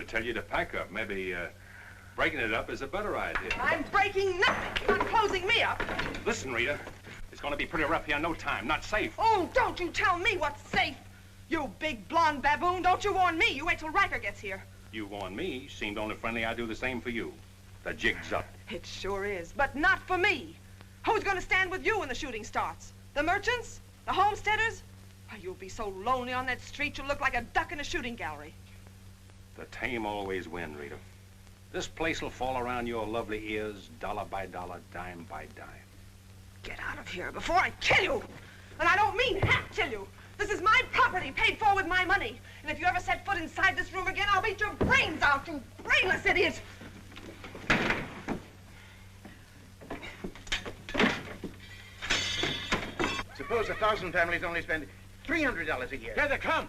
Tell you to pack up. Maybe breaking it up is a better idea. I'm breaking nothing. You're not closing me up. Listen, Rita, it's going to be pretty rough here in no time. Not safe. Oh, don't you tell me what's safe. You big blonde baboon, don't you warn me. You wait till Ryker gets here. You warn me. Seemed only friendly I'd do the same for you. The jig's up. It sure is, but not for me. Who's going to stand with you when the shooting starts? The merchants? The homesteaders? Oh, you'll be so lonely on that street you'll look like a duck in a shooting gallery. The tame always win, Rita. This place will fall around your lovely ears, dollar by dollar, dime by dime. Get out of here before I kill you! And I don't mean half kill you. This is my property, paid for with my money. And if you ever set foot inside this room again, I'll beat your brains out, you brainless idiot! Suppose 1,000 families only spend $300 a year. Here they come.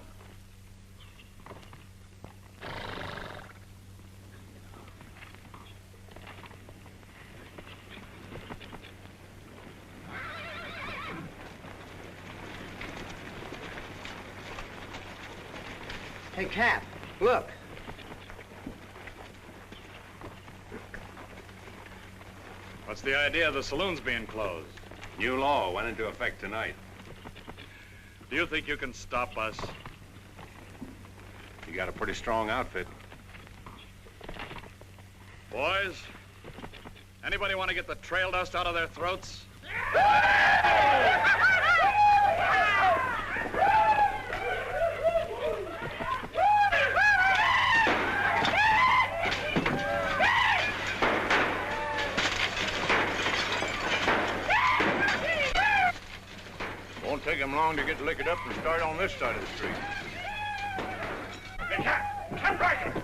Hey, Cap, look. What's the idea of the saloons being closed? New law went into effect tonight. Do you think you can stop us? You got a pretty strong outfit. Boys, anybody want to get the trail dust out of their throats? Won't take him long to get liquored up and start on this side of the street. Hey, Cap Ryker!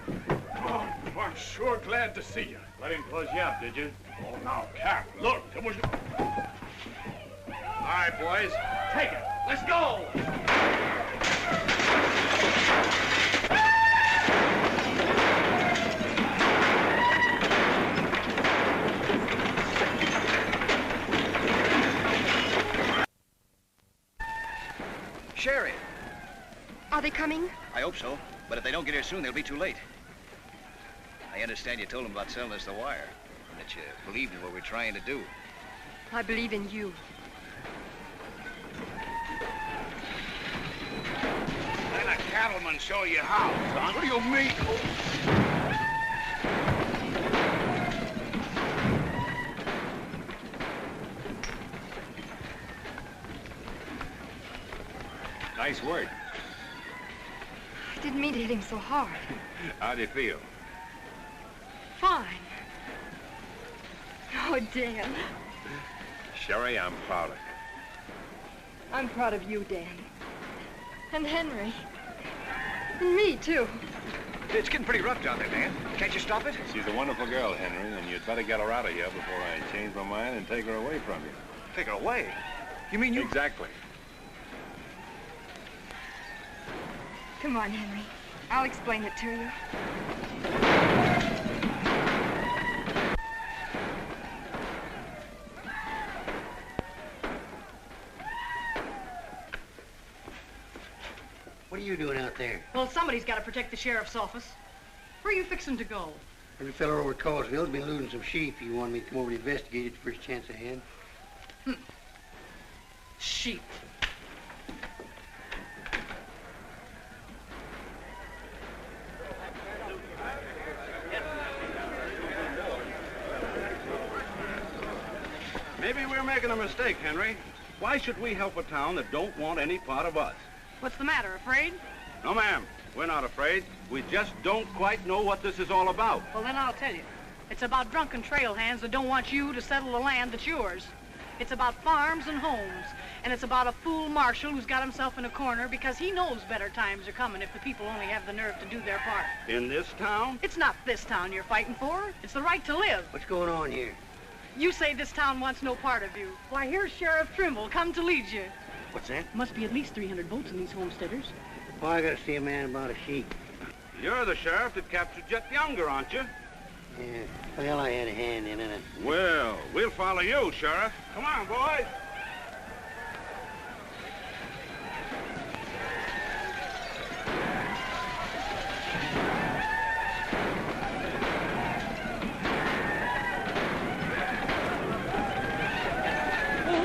Oh, I'm sure glad to see you. Let him close you up, did you? Oh, now, Cap, look, it was... All right, boys, Take it. Let's go! Sherry. Are they coming? I hope so, but if they don't get here soon, they'll be too late. I understand you told them about selling us the wire, and that you believed in what we're trying to do. I believe in you. Let a cattleman show you how, son. What do you mean? Nice work. I didn't mean to hit him so hard. How do you feel? Fine. Oh, Dan. Sherry, I'm proud of you. I'm proud of you, Dan. And Henry. And me, too. It's getting pretty rough down there, Dan. Can't you stop it? She's a wonderful girl, Henry, and you'd better get her out of here before I change my mind and take her away from you. Take her away? You mean you... Exactly. Come on, Henry. I'll explain it to you. What are you doing out there? Well, somebody's got to protect the sheriff's office. Where are you fixing to go? Every fellow over at Causeville's been losing some sheep. You wanted me to come over and investigate it the first chance I had. Sheep. Maybe we're making a mistake, Henry. Why should we help a town that don't want any part of us? What's the matter, afraid? No, ma'am. We're not afraid. We just don't quite know what this is all about. Well, then I'll tell you. It's about drunken trail hands that don't want you to settle the land that's yours. It's about farms and homes. And it's about a fool marshal who's got himself in a corner because he knows better times are coming if the people only have the nerve to do their part. In this town? It's not this town you're fighting for. It's the right to live. What's going on here? You say this town wants no part of you. Why, here's Sheriff Trimble come to lead you. What's that? Must be at least 300 votes in these homesteaders. Well, I gotta see a man about a sheep. You're the sheriff that captured Jet Younger, aren't you? Yeah. Well, I had a hand in it. Well, we'll follow you, Sheriff. Come on, boys.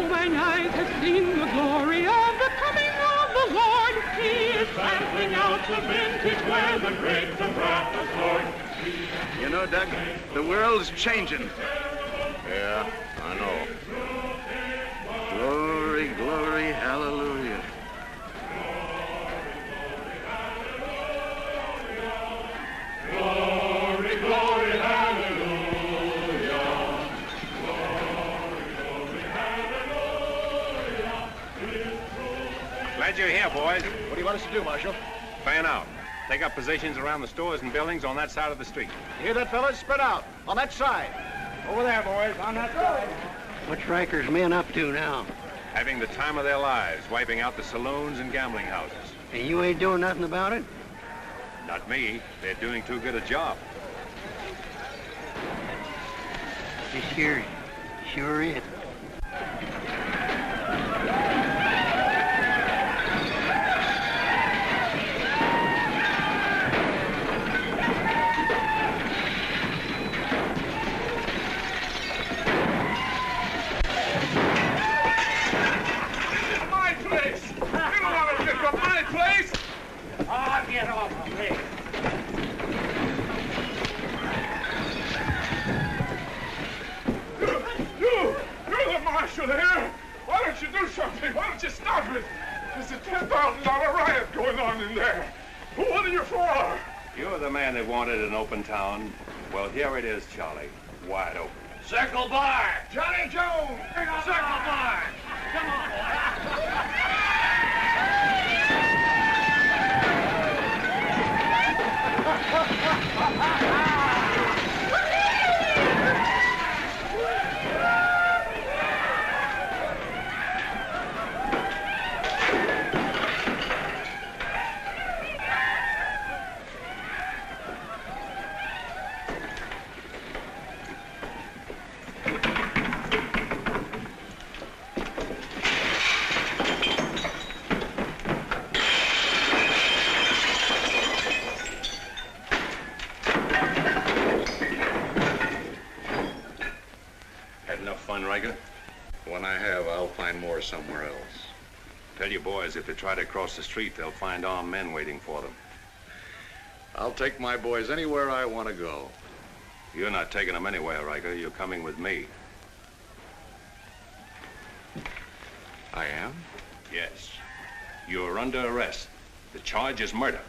Mine eyes have seen the glory of the coming of the Lord. He is sampling out the vintage where the grapes of wrath are stored. You know, Doug, the world's changing. Yeah, I know. Glory, glory, hallelujah. Glory, glory, hallelujah. Glad you're here, boys. What do you want us to do, Marshal? Fan out. Take up positions around the stores and buildings on that side of the street. You hear that, fellas? Spread out. On that side. Over there, boys. On that side. What's Ryker's men up to now? Having the time of their lives, wiping out the saloons and gambling houses. And you ain't doing nothing about it? Not me. They're doing too good a job. This here sure is. Get off of me. You're the marshal here. Why don't you do something? Why don't you stop it? There's a $10,000 riot going on in there. What are you for? You're the man that wanted an open town. Well, here it is, Charlie. Wide open. Circle Bar. Johnny Jones. Circle Bar. Come on, Had enough fun, Ryker? When I have, I'll find more somewhere else. Tell your boys if they try to cross the street, they'll find armed men waiting for them. I'll take my boys anywhere I want to go. You're not taking them anywhere, Ryker. You're coming with me. I am? Yes. You're under arrest. The charge is murder.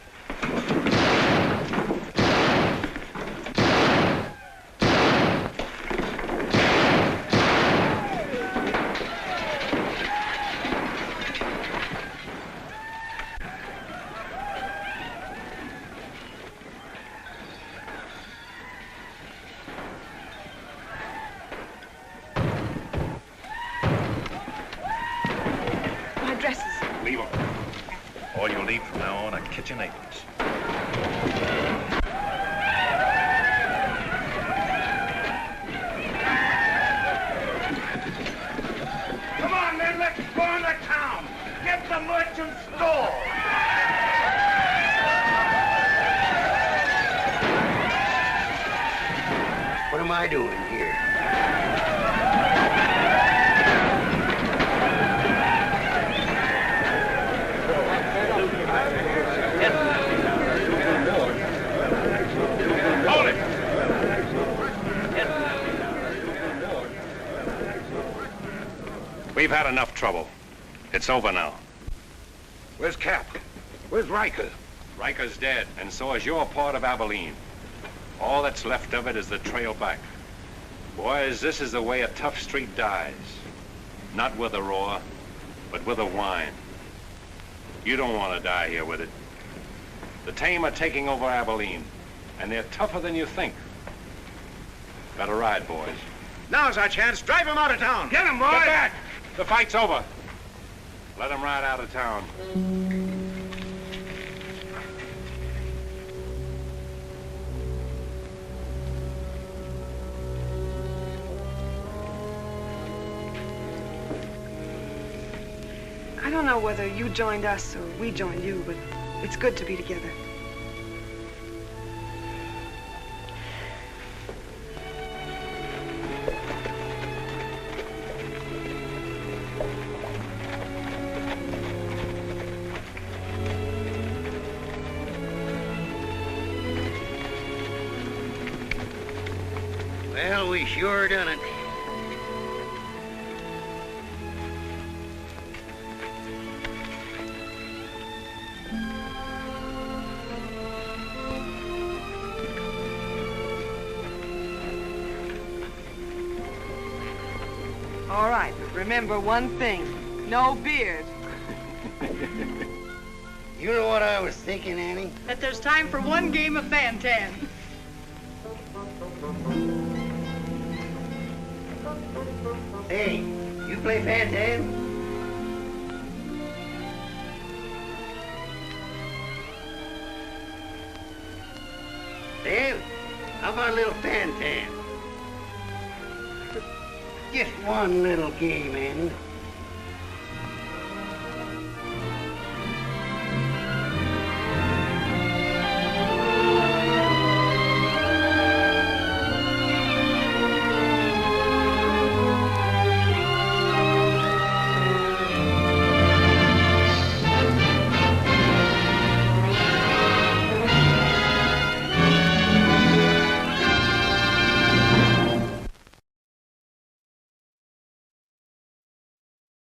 Leave them. All you'll need from now on are kitchen aprons. Come on, then, let's burn the town. Get the merchant store. What am I doing here? Hold it! We've had enough trouble. It's over now. Where's Cap? Where's Ryker? Ryker's dead, and so is your part of Abilene. All that's left of it is the trail back. Boys, this is the way a tough street dies. Not with a roar, but with a whine. You don't want to die here with it. The tame are taking over Abilene, and they're tougher than you think. Better ride, boys. Now's our chance. Drive him out of town. Get him, boy! Get back! The fight's over. Let him ride out of town. I don't know whether you joined us or we joined you, but it's good to be together. Well, we sure done it. All right, but remember one thing. No beard. You know what I was thinking, Annie? That there's time for one game of Fan-Tan. Hey, you play Fan-Tan? Dave, how about a little Fan-Tan? Just one little game, Annie.